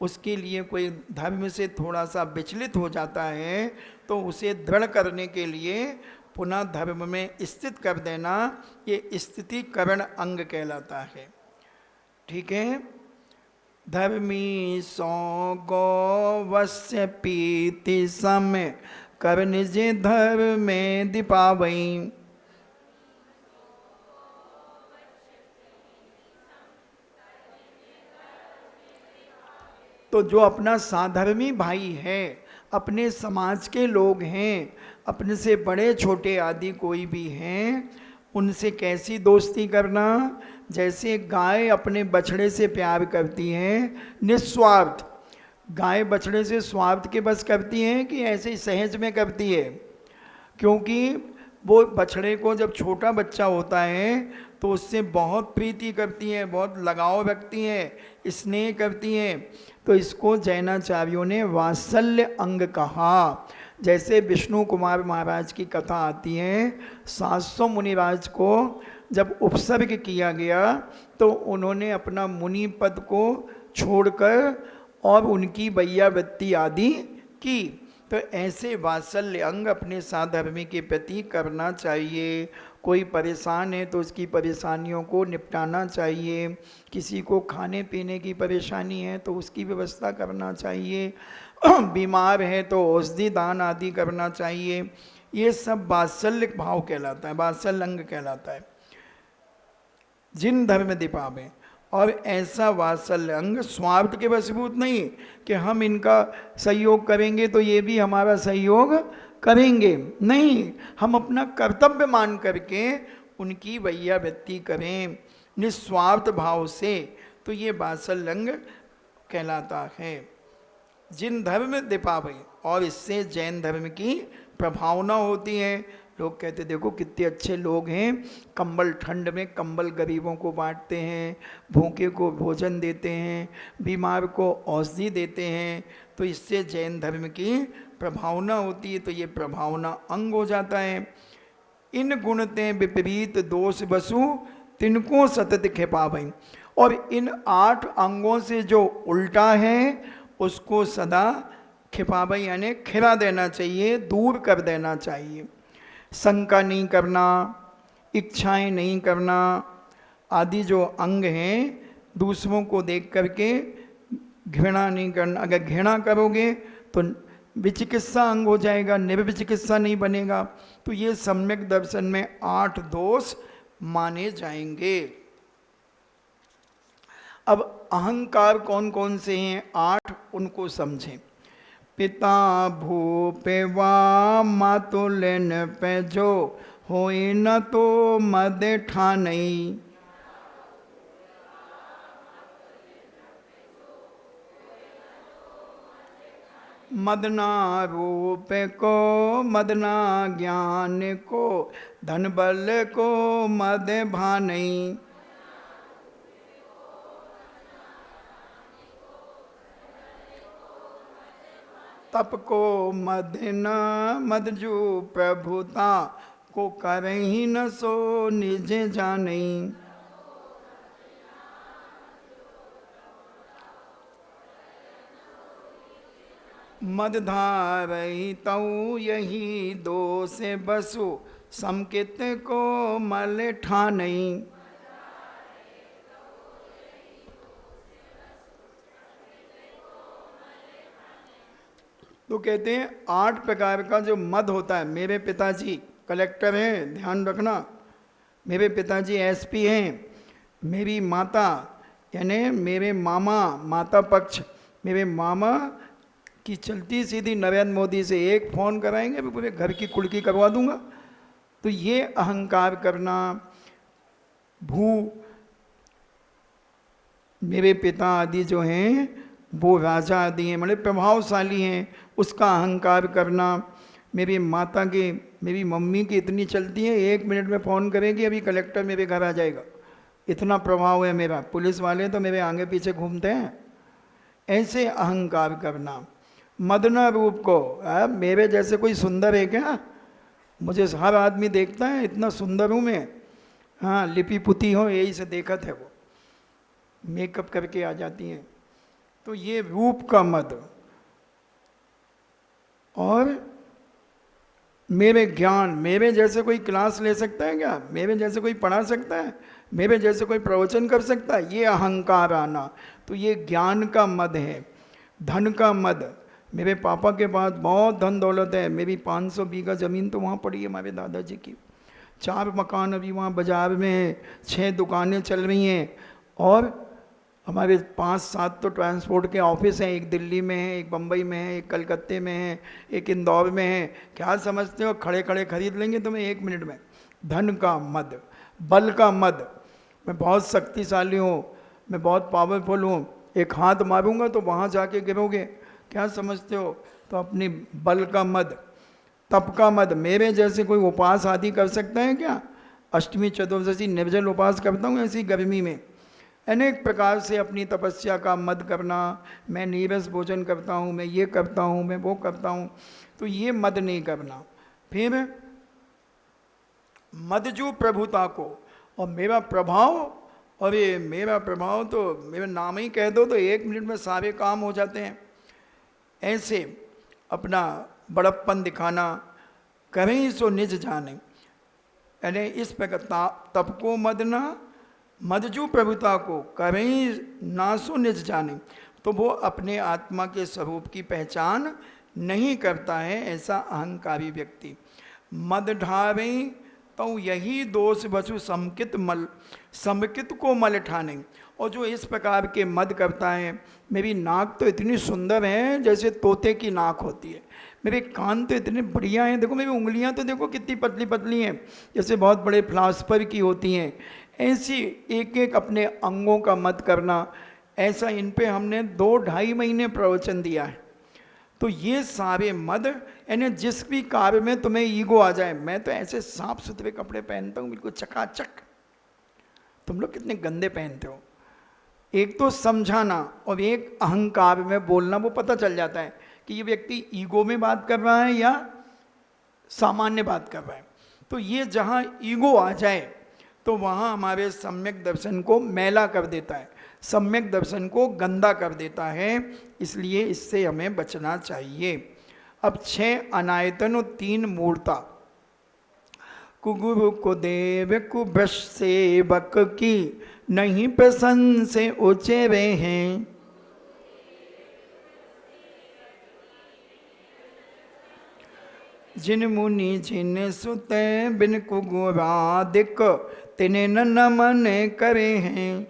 उसके लिए कोई धर्म से थोड़ा सा विचलित हो जाता है तो उसे दृढ़ करने के लिए पुनः धर्म में स्थित कर देना, ये स्थितिकरण अंग कहलाता है। ठीक है। धर्मी सौ गौवस्य पीति समय कर निज धर्म में दीपावई। तो जो अपना साधर्मी भाई है, अपने समाज के लोग हैं, अपने से बड़े छोटे आदि कोई भी हैं, उनसे कैसी दोस्ती करना? जैसे गाय अपने बछड़े से प्यार करती है निस्वार्थ। गाय बछड़े से स्वार्थ के बस करती है कि ऐसे ही सहज में करती है? क्योंकि वो बछड़े को जब छोटा बच्चा होता है तो उससे बहुत प्रीति करती है, बहुत लगाव रखती है, स्नेह करती है। तो इसको जैनाचार्यों ने वात्सल्य अंग कहा। जैसे विष्णु कुमार महाराज की कथा आती है, 700 मुनिराज को जब उपसर्ग किया गया तो उन्होंने अपना मुनि पद को छोड़कर और उनकी वैयावृत्ति आदि की। तो ऐसे वात्सल्य अंग अपने साधर्मी के प्रति करना चाहिए। कोई परेशान है तो उसकी परेशानियों को निपटाना चाहिए, किसी को खाने पीने की परेशानी है तो उसकी व्यवस्था करना चाहिए, बीमार है तो औषधि दान आदि करना चाहिए। ये सब वात्सल्य भाव कहलाता है, वात्सल्य अंग कहलाता है। जिन धर्म दीपावे, और ऐसा वात्सल्य अंग स्वार्थ के वशीभूत नहीं कि हम इनका सहयोग करेंगे तो ये भी हमारा सहयोग करेंगे, नहीं, हम अपना कर्तव्य मान करके उनकी वैयावृत्ति करें निस्वार्थ भाव से, तो ये वात्सल्य अंग कहलाता है। जिन धर्म दीपावे, और इससे जैन धर्म की प्रभावना होती है। लोग कहते देखो कितने अच्छे लोग हैं, कंबल ठंड में कंबल गरीबों को बांटते हैं, भूखे को भोजन देते हैं, बीमार को औषधि देते हैं, तो इससे जैन धर्म की प्रभावना होती है। तो ये प्रभावना अंग हो जाता है। इन गुणते विपरीत दोष वसु तिनको सतत खेपावई, और इन 8 अंगों से जो उल्टा है उसको सदा खिपावई यानी खिरा देना चाहिए, दूर कर देना चाहिए। शंका नहीं करना, इच्छाएं नहीं करना आदि जो अंग हैं, दूसरों को देख करके घृणा नहीं करना। अगर घृणा करोगे तो विचिकित्सा अंग हो जाएगा, निर्विचिकित्सा नहीं बनेगा। तो ये सम्यक दर्शन में 8 दोष माने जाएंगे। अब अहंकार कौन कौन से हैं 8, उनको समझें। पिता भूपे वा मातुलन पे जो होई न तो मद ठानई। मदना रूप को मदना ज्ञान को धन बल को मद भानई। तप को मद न मदजू प्रभुता को करही न सो निज जानई। मद धारई तऊ यही दोष बसु समकित को मल ठानई। तो कहते हैं 8 प्रकार का जो मद होता है। मेरे पिताजी कलेक्टर हैं, ध्यान रखना, मेरे पिताजी एसपी हैं, मेरी माता यानी मेरे मामा, माता पक्ष मेरे मामा की चलती सीधी नरेंद्र मोदी से एक फ़ोन कराएंगे मैं पूरे घर की कुड़की करवा दूंगा। तो ये अहंकार करना। भू मेरे पिता आदि जो हैं वो राजा आदि हैं, मतलब प्रभावशाली हैं, उसका अहंकार करना। मेरी माता की, मेरी मम्मी की इतनी चलती है, 1 मिनट में फ़ोन करेगी अभी कलेक्टर मेरे घर आ जाएगा, इतना प्रभाव है मेरा। पुलिस वाले तो मेरे आगे पीछे घूमते हैं। ऐसे अहंकार करना। मदना रूप को, मेरे जैसे कोई सुंदर है क्या? मुझे हर आदमी देखता है, इतना सुंदर हूँ मैं। हाँ, लिपि पुती हो, यही से देखत है वो, मेकअप करके आ जाती हैं। तो ये रूप का मद। और मेरे ज्ञान, मेरे जैसे कोई क्लास ले सकता है क्या? मेरे जैसे कोई पढ़ा सकता है? मेरे जैसे कोई प्रवचन कर सकता है? ये अहंकार आना। तो ये ज्ञान का मद है। धन का मद, मेरे पापा के पास बहुत धन दौलत है, मेरी 500 बीघा ज़मीन तो वहाँ पड़ी है हमारे दादाजी की, 4 मकान अभी वहाँ बाज़ार में है, 6 दुकानें चल रही हैं, और हमारे 5-7 तो ट्रांसपोर्ट के ऑफिस हैं, एक दिल्ली में है, एक बम्बई में है, एक कलकत्ते में है, एक इंदौर में है। क्या समझते हो खड़े खड़े खरीद लेंगे तुम्हें 1 मिनट में? धन का मद, बल का मद, मैं बहुत शक्तिशाली हूँ, मैं बहुत पावरफुल हूँ, एक हाथ मारूंगा तो वहाँ जाके गिरोगे, क्या समझते हो? तो अपनी बल का मद। तप का मद, मेरे जैसे कोई उपवास आदि कर सकता है क्या? अष्टमी चतुर्दशी निर्जल उपवास करता हूँ ऐसी गर्मी में, अनेक प्रकार से अपनी तपस्या का मद करना। मैं नीरस भोजन करता हूँ, मैं ये करता हूँ, मैं वो करता हूँ, तो ये मद नहीं करना। फिर मदजू प्रभुता को, और मेरा प्रभाव, और ये मेरा प्रभाव तो मेरा नाम ही कह दो तो 1 मिनट में सारे काम हो जाते हैं। ऐसे अपना बड़प्पन दिखाना। करें सो निज जाने, यानी इस प्रकार तप को मदना, मदजू प्रभुता को करें नासो निज जाने, तो वो अपने आत्मा के स्वरूप की पहचान नहीं करता है, ऐसा अहंकारी व्यक्ति। मद ढावें तो यही दोष बसु समकित को मल ठाने। और जो इस प्रकार के मद करता है, मेरी नाक तो इतनी सुंदर है जैसे तोते की नाक होती है, मेरे कान तो इतने बढ़िया हैं, देखो मेरी उंगलियां तो देखो कितनी पतली पतली हैं जैसे बहुत बड़े फिलासफर की होती हैं। ऐसी एक एक अपने अंगों का मत करना। ऐसा इन पे हमने 2-2.5 महीने प्रवचन दिया है। तो ये सारे मद, यानी जिस भी कार्य में तुम्हें ईगो आ जाए, मैं तो ऐसे साफ सुथरे कपड़े पहनता हूँ बिल्कुल चकाचक, तुम लोग कितने गंदे पहनते हो। एक तो समझाना और एक अहंकार में बोलना, वो पता चल जाता है कि ये व्यक्ति ईगो में बात कर रहा है या सामान्य बात कर रहा है। तो ये जहाँ ईगो आ जाए तो वहाँ हमारे सम्यक दर्शन को मैला कर देता है, सम्यक दर्शन को गंदा कर देता है, इसलिए इससे हमें बचना चाहिए। अब 6 अनायतन और 3 मूर्ता। कुगुरु को देव कुभ्रश सेवक की नहीं प्रसन्न से उचेरे हैं। जिन मुनि जिन सुते बिन कुगुरादिक तिने न नमन करे हैं।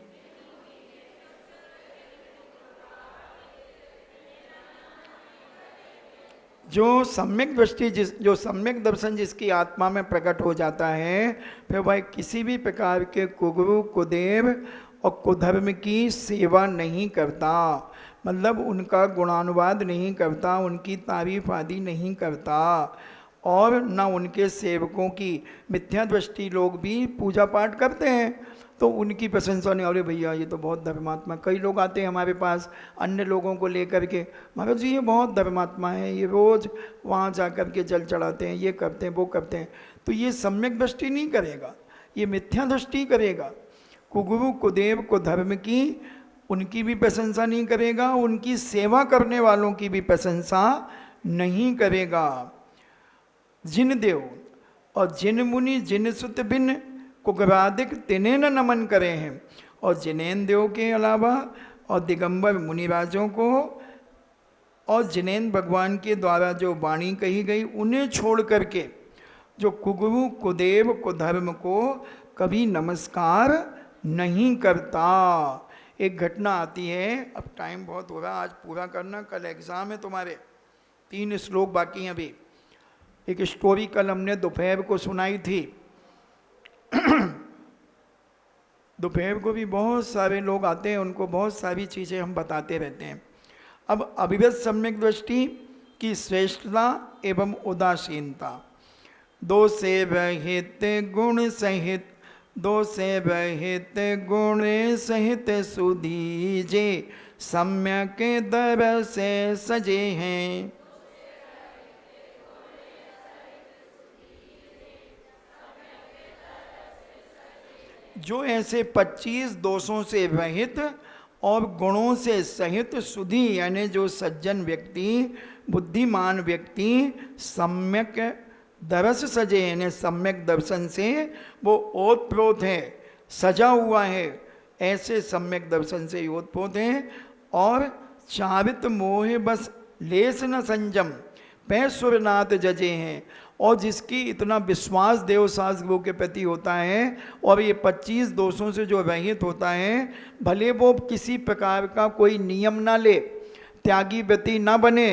जो सम्यक दृष्टि जो सम्यक दर्शन जिसकी आत्मा में प्रकट हो जाता है, फिर वह किसी भी प्रकार के कुगुरु कुदेव और कुधर्म की सेवा नहीं करता, मतलब उनका गुणानुवाद नहीं करता, उनकी तारीफ आदि नहीं करता, और न उनके सेवकों की। मिथ्या दृष्टि लोग भी पूजा पाठ करते हैं तो उनकी प्रशंसा नहीं, अरे भैया ये तो बहुत धर्मात्मा। कई लोग आते हैं हमारे पास अन्य लोगों को लेकर के, महाराज जी ये बहुत धर्मात्मा है, ये रोज़ वहाँ जा कर के जल चढ़ाते हैं, ये करते हैं, वो करते हैं। तो ये सम्यक दृष्टि नहीं करेगा, ये मिथ्या दृष्टि करेगा। कुगुरु कुदेव को धर्म की उनकी भी प्रशंसा नहीं करेगा, उनकी सेवा करने वालों की भी प्रशंसा नहीं करेगा। जिन देव और जिन मुनि जिन सुत भिन्न कुगरादिक तिन्हें न नमन करे हैं, और जिनेन देव के अलावा और दिगंबर मुनिराजों को और जिनेन भगवान के द्वारा जो वाणी कही गई उन्हें छोड़ करके जो कुगुरु कुदेव कुधर्म को कभी नमस्कार नहीं करता। एक घटना आती है, अब टाइम बहुत हो रहा, आज पूरा करना, कल एग्ज़ाम है तुम्हारे, 3 श्लोक बाकी हैं अभी। एक स्टोरी कल हमने दोपहर को सुनाई थी। दोपहर को भी बहुत सारे लोग आते हैं, उनको बहुत सारी चीज़ें हम बताते रहते हैं। अब अभिव्यक्त सम्यक दृष्टि की श्रेष्ठता एवं उदासीनता। दो से रहित गुण सहित, दो से रहित गुण सहित सुधीजे, सम्यक दर से सजे हैं। जो ऐसे 25 दोषों से रहित और गुणों से सहित सुधी, यानी जो सज्जन व्यक्ति, बुद्धिमान व्यक्ति सम्यक दरस सजे, यानी सम्यक दर्शन से वो ओतप्रोत है, सजा हुआ है, ऐसे सम्यक दर्शन से ओतप्रोत है। और चारित मोह बस लेस न संजम, पैसुरनाथ जजे हैं, और जिसकी इतना विश्वास देव शास्त्रों के प्रति होता है और ये 25 दोषों से जो रहित होता है, भले वो किसी प्रकार का कोई नियम ना ले, त्यागी व्रती ना बने,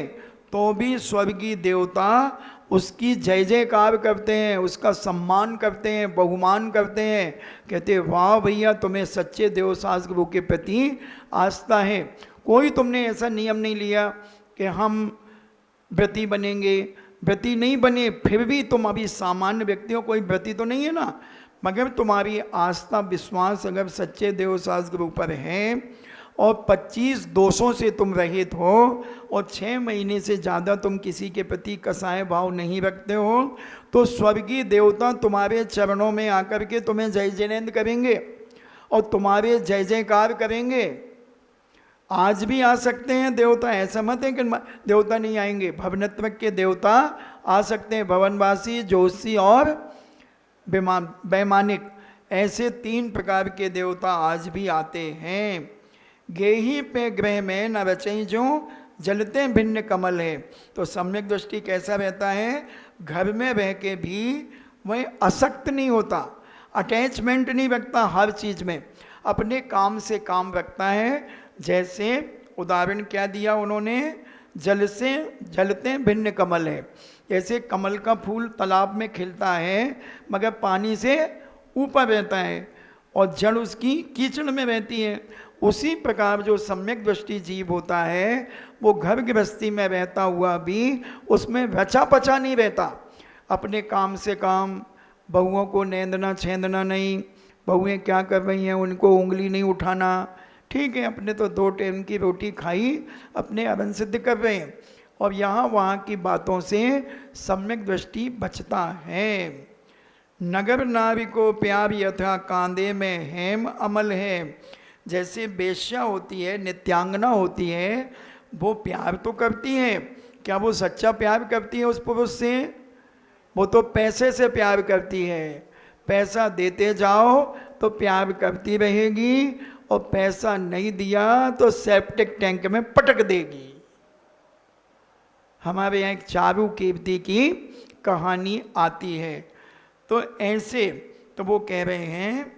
तो भी स्वर्गीय देवता उसकी जय जयकार करते हैं, उसका सम्मान करते हैं, बहुमान करते हैं, कहते वाह भैया तुम्हें सच्चे देव शास्त्रों के प्रति आस्था है। कोई तुमने ऐसा नियम नहीं लिया कि हम व्रती बनेंगे, व्रती नहीं बने फिर भी तुम अभी सामान्य व्यक्ति हो, कोई व्रती तो नहीं है ना, मगर तुम्हारी आस्था विश्वास अगर सच्चे देव शास्त्र के ऊपर है और 25 दोषों से तुम रहित हो और 6 महीने से ज़्यादा तुम किसी के प्रति कसाय भाव नहीं रखते हो, तो स्वर्गीय देवता तुम्हारे चरणों में आकर के तुम्हें जय जयनेंद्र करेंगे और तुम्हारे जय जयकार करेंगे। आज भी आ सकते हैं देवता, ऐसा मत है कि देवता नहीं आएंगे, भवनत्व के देवता आ सकते हैं, भवनवासी, जोशी और वैमानिक, ऐसे 3 प्रकार के देवता आज भी आते हैं। गेही पे ग्रह में न रचई जो जलते भिन्न कमल है। तो सम्यक दृष्टि कैसा रहता है, घर में रह के भी वह आसक्त नहीं होता, अटैचमेंट नहीं रखता, हर चीज़ में अपने काम से काम रखता है। जैसे उदाहरण क्या दिया उन्होंने, जल से जलते भिन्न कमल है, जैसे कमल का फूल तालाब में खिलता है मगर पानी से ऊपर रहता है और जड़ उसकी कीचड़ में रहती है, उसी प्रकार जो सम्यक दृष्टि जीव होता है वो घर गृहस्थी में रहता हुआ भी उसमें रचा पचा नहीं रहता, अपने काम से काम, बहुओं को नेंदना छेंदना नहीं, बहुएं क्या कर रही हैं उनको उंगली नहीं उठाना, ठीक है अपने तो 2 टाइम की रोटी खाई, अपने अरण सिद्ध कर रहे हैं, और यहाँ वहाँ की बातों से सम्यक दृष्टि बचता है। नगर नारी को प्यार यथा कांदे में हेम अमल है। जैसे बेश्या होती है, नित्यांगना होती है, वो प्यार तो करती है, क्या वो सच्चा प्यार करती है उस पुरुष से? वो तो पैसे से प्यार करती है, पैसा देते जाओ तो प्यार करती रहेगी, और पैसा नहीं दिया तो सेप्टिक टैंक में पटक देगी। हमारे यहाँ एक चारू कीर्ति की कहानी आती है। तो ऐसे तो वो कह रहे हैं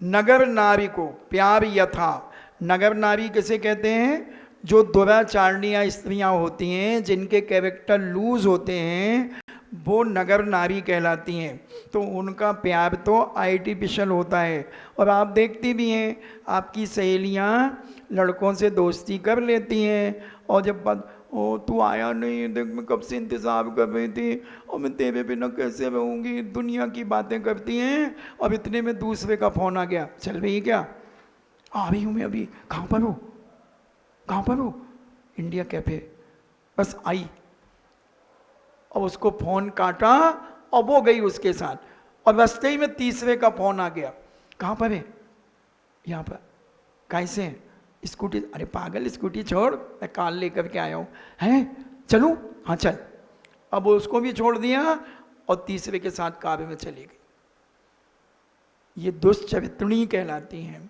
नगर नारी को प्यार यथा, नगर नारी किसे कहते हैं, जो दुराचारणीय स्त्रियां होती हैं, जिनके कैरेक्टर लूज होते हैं, वो नगर नारी कहलाती हैं। तो उनका प्यार तो आर्टिफिशियल होता है। और आप देखती भी हैं, आपकी सहेलियां लड़कों से दोस्ती कर लेती हैं, और जब बात, ओ तू आया नहीं, देख मैं कब से इंतज़ार कर रही थी, और मैं तेरे बिना कैसे रहूँगी, दुनिया की बातें करती हैं। और इतने में दूसरे का फ़ोन आ गया, चल रही क्या? आ रही हूँ मैं अभी। कहाँ पर हो? कहाँ पर हो? India cafe. बस आई, और उसको फ़ोन काटा और वो गई उसके साथ। और रास्ते ही में तीसरे का फ़ोन आ गया, कहाँ पर है? यहाँ पर। कैसे हैं? स्कूटी। अरे पागल, स्कूटी छोड़, मैं कार लेकर के आया हूँ। हैं, चलूँ? हाँ चल। अब उसको भी छोड़ दिया और तीसरे के साथ कार में चली गई। ये दुष्चरित्रिणी कहलाती हैं,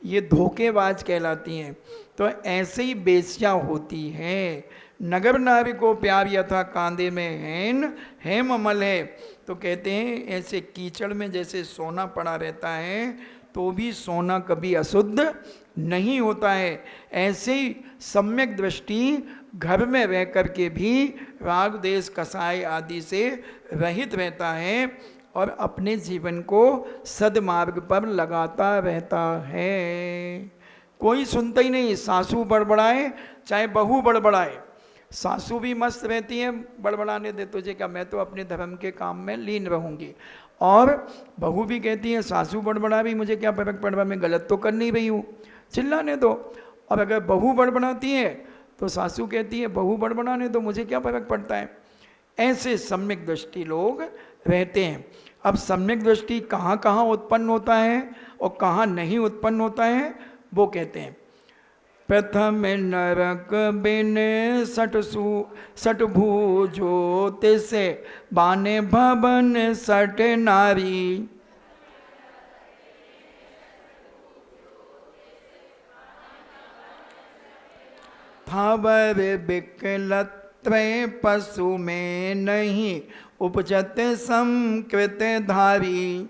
ये धोखेबाज कहलाती हैं। तो ऐसे ही बेस्यां होती हैं। नगर नारी को प्यार यथा कांधे में हैन हेम अमल है। तो कहते हैं ऐसे कीचड़ में जैसे सोना पड़ा रहता है, तो भी सोना कभी अशुद्ध नहीं होता है। ऐसे ही सम्यक दृष्टि घर में रह करके भी राग देश कसाय आदि से रहित रहता है और अपने जीवन को सदमार्ग पर लगाता रहता है। कोई सुनता ही नहीं, सासू बड़बड़ाए चाहे बहू बड़बड़ाए। सासू भी मस्त रहती है, बड़बड़ाने दे तुझे क्या, मैं तो अपने धर्म के काम में लीन रहूंगी। और बहू भी कहती है सासू बड़बड़ा भी, मुझे क्या फर्क पड़ रहा, मैं गलत तो कर नहीं रही हूँ, चिल्लाने दो। और अगर बहू बड़बड़ाती है तो सासू कहती है बहू बड़बड़ाने दो, मुझे क्या फर्क पड़ता है। ऐसे सम्यक दृष्टि लोग रहते हैं। अब सम्यक दृष्टि कहाँ कहाँ उत्पन्न होता है और कहाँ नहीं उत्पन्न होता है, वो कहते हैं। प्रथम नरक बिन सट भूजो तिसे बाने भवन सट नारी। थावर बिकलत्रय पशु में नहीं उपजत संकृत धारी।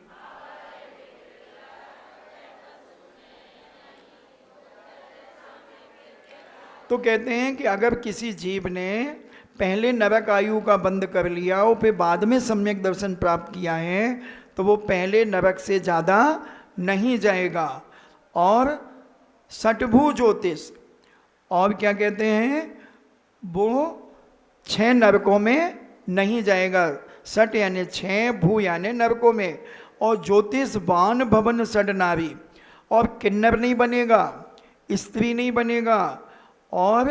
तो कहते हैं कि अगर किसी जीव ने पहले नरक आयु का बंद कर लिया और फिर बाद में सम्यक दर्शन प्राप्त किया है, तो वो पहले नरक से ज़्यादा नहीं जाएगा। और सटभु ज्योतिष, और क्या कहते हैं, वो 6 नरकों में नहीं जाएगा। सट यानी 6, भू यानी नरकों में। और ज्योतिष बान भवन सड नारी, और किन्नर नहीं बनेगा, स्त्री नहीं बनेगा, और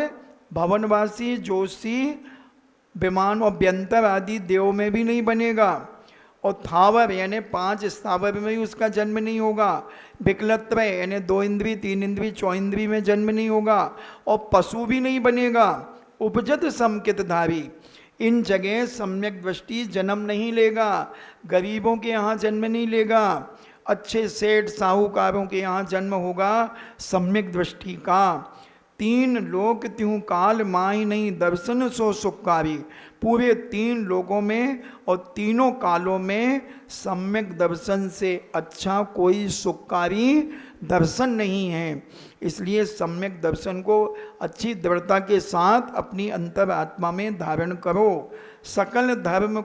भवनवासी जोशी विमान और व्यंतर आदि देव में भी नहीं बनेगा। और थावर यानी 5 स्थावर में भी उसका जन्म नहीं होगा। विकलत्र यानी 2 इंद्री 3 इंद्री 4 इंद्री में जन्म नहीं होगा। और पशु भी नहीं बनेगा। उपजत समकित धारी, इन जगह सम्यक दृष्टि जन्म नहीं लेगा। गरीबों के यहाँ जन्म नहीं लेगा, अच्छे सेठ साहूकारों के यहाँ जन्म होगा सम्यक दृष्टि का। 3 लोक त्यों काल माही नहीं दर्शन सो सुखकारी। पूरे 3 लोकों में और तीनों कालों में सम्यक दर्शन से अच्छा कोई सुखकारी दर्शन नहीं है। इसलिए सम्यक दर्शन को अच्छी दृढ़ता के साथ अपनी अंतर आत्मा में धारण करो। सकल धर्म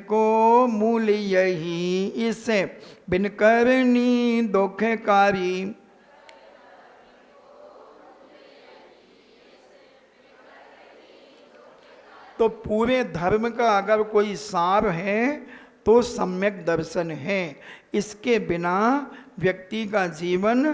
को मूल यही, इससे बिन करनी दुखकारी। तो पूरे धर्म का अगर कोई सार है तो सम्यक दर्शन है। इसके बिना व्यक्ति का जीवन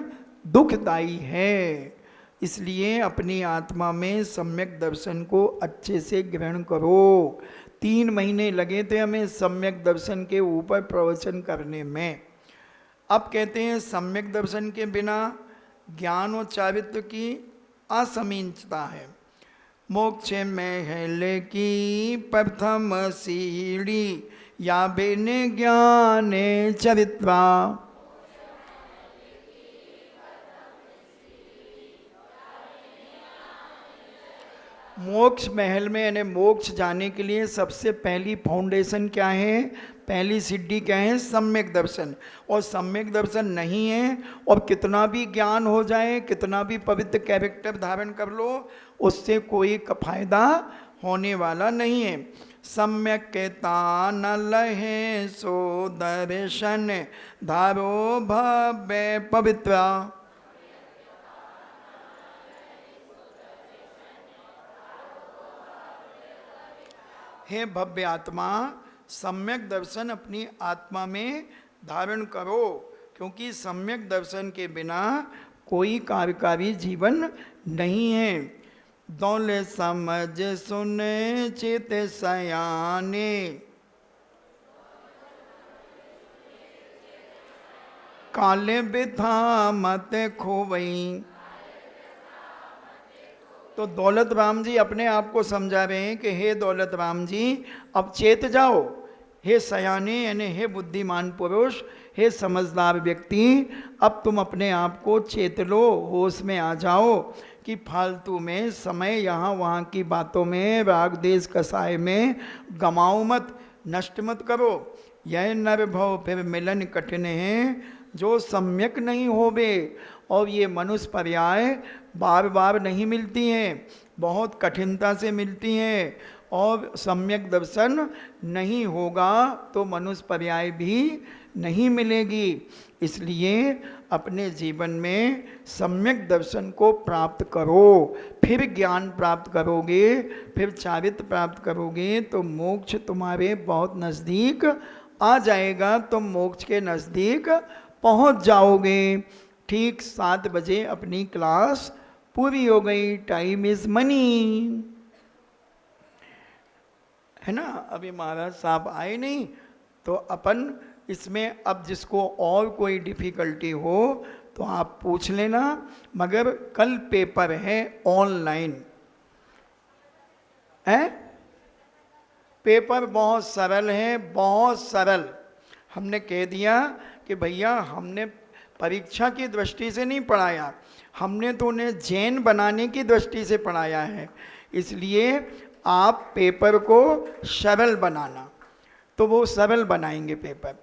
दुखदायी है। इसलिए अपनी आत्मा में सम्यक दर्शन को अच्छे से ग्रहण करो। 3 महीने लगे थे हमें सम्यक दर्शन के ऊपर प्रवचन करने में। अब कहते हैं सम्यक दर्शन के बिना ज्ञान और चारित्र की असमीचता है। मोक्ष महल की प्रथम सीढ़ी, या बिन ज्ञान चरित्रा। मोक्ष महल में यानी मोक्ष जाने के लिए सबसे पहली फाउंडेशन क्या है, पहली सीढ़ी क्या है, सम्यक दर्शन। और सम्यक दर्शन नहीं है और कितना भी ज्ञान हो जाए, कितना भी पवित्र कैरेक्टर धारण कर लो, उससे कोई फायदा होने वाला नहीं है। सम्यक के तान लहे सो दर्शन धारो भव्य पवित्र। हे भव्य आत्मा, सम्यक दर्शन अपनी आत्मा में धारण करो, क्योंकि सम्यक दर्शन के बिना कोई कार्यकारी जीवन नहीं है। दौले समझ सुने चित सयाने, काले बिथा मत खोवई। तो दौलत राम जी अपने आप को समझा रहे हैं कि हे दौलत राम जी, अब चेत जाओ। हे सयाने यानी हे बुद्धिमान पुरुष, हे समझदार व्यक्ति, अब तुम अपने आप को चेत लो, होश में आ जाओ कि फालतू में समय यहाँ वहाँ की बातों में, राग देश कसाय में गमाओ मत, नष्ट मत करो। यह नर भव फिर मिलन कठिन है, जो सम्यक नहीं होवे। और ये मनुष्य पर्याय बार बार नहीं मिलती हैं, बहुत कठिनता से मिलती हैं। और सम्यक दर्शन नहीं होगा तो मनुष्य पर्याय भी नहीं मिलेगी। इसलिए अपने जीवन में सम्यक दर्शन को प्राप्त करो, फिर ज्ञान प्राप्त करोगे, फिर चारित्र प्राप्त करोगे तो मोक्ष तुम्हारे बहुत नज़दीक आ जाएगा, तुम मोक्ष के नज़दीक पहुंच जाओगे। ठीक 7 बजे अपनी क्लास पूरी हो गई। टाइम इज मनी, है ना। अभी महाराज साहब आए नहीं, तो अपन इसमें अब जिसको और कोई डिफिकल्टी हो तो आप पूछ लेना। मगर कल पेपर है ऑनलाइन, है पेपर बहुत सरल है, बहुत सरल। हमने कह दिया कि भैया हमने परीक्षा की दृष्टि से नहीं पढ़ाया, हमने तो उन्हें जैन बनाने की दृष्टि से पढ़ाया है। इसलिए आप पेपर को सरल बनाना, तो वो सरल बनाएंगे पेपर।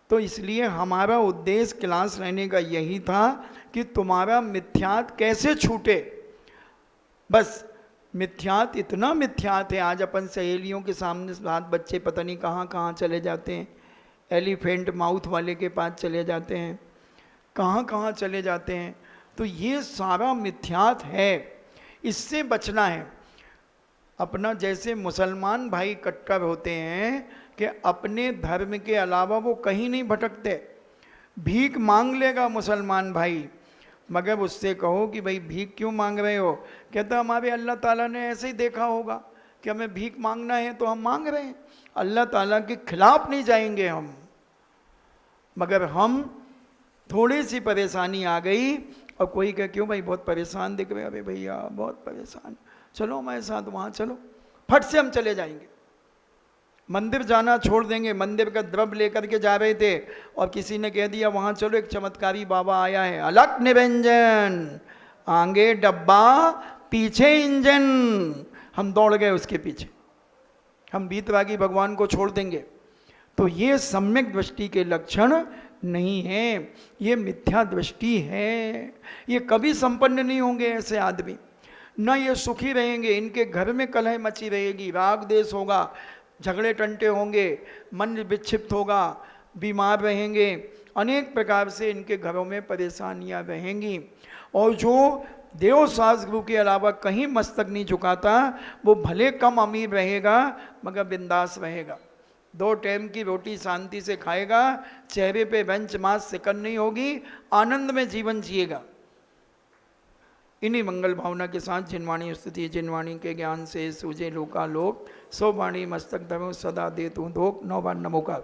तो इसलिए हमारा उद्देश्य क्लास रहने का यही था कि तुम्हारा मिथ्यात कैसे छूटे। बस मिथ्यात, इतना मिथ्यात है। आज अपन सहेलियों के सामने 7 बच्चे पता नहीं कहाँ कहाँ चले जाते हैं, एलिफेंट माउथ वाले के पास चले जाते हैं, कहाँ कहाँ चले जाते हैं। तो ये सारा मिथ्यात है, इससे बचना है। अपना जैसे मुसलमान भाई कट्टर होते हैं कि अपने धर्म के अलावा वो कहीं नहीं भटकते। भीख मांग लेगा मुसलमान भाई, मगर उससे कहो कि भाई भीख क्यों मांग रहे हो, कहता हमारे अल्लाह ताला ने ऐसे ही देखा होगा कि हमें भीख मांगना है तो हम मांग रहे हैं, अल्लाह ताला के खिलाफ नहीं जाएंगे हम। मगर हम थोड़ी सी परेशानी आ गई और कोई कहे क्यों भाई बहुत परेशान दिख रहे, अरे भैया बहुत परेशान, चलो हमारे साथ वहाँ चलो, फट से हम चले जाएंगे। मंदिर जाना छोड़ देंगे, मंदिर का द्रव्य लेकर के जा रहे थे और किसी ने कह दिया वहाँ चलो एक चमत्कारी बाबा आया है, अलग निरंजन, आगे डब्बा पीछे इंजन, हम दौड़ गए उसके पीछे, हम बीतरागी भगवान को छोड़ देंगे। तो ये सम्यक दृष्टि के लक्षण नहीं है, ये मिथ्या दृष्टि है। ये कभी संपन्न नहीं होंगे ऐसे आदमी, न ये सुखी रहेंगे, इनके घर में कलह मची रहेगी, राग देश होगा, झगड़े टंटे होंगे, मन विक्षिप्त होगा, बीमार रहेंगे, अनेक प्रकार से इनके घरों में परेशानियां रहेंगी। और जो देव सास गुरु के अलावा कहीं मस्तक नहीं झुकाता, वो भले कम अमीर रहेगा मगर बिंदास रहेगा, 2 टाइम की रोटी शांति से खाएगा, चेहरे पे बेंच मास सिकन नहीं होगी, आनंद में जीवन जिएगा। इन्हीं मंगल भावना के साथ जिनवाणी स्तुति जिनवाणी के ज्ञान से सूझे लोकालोक, सो वाणी मस्तक धर्म सदा दे तू धोक 9 बार नमोकार।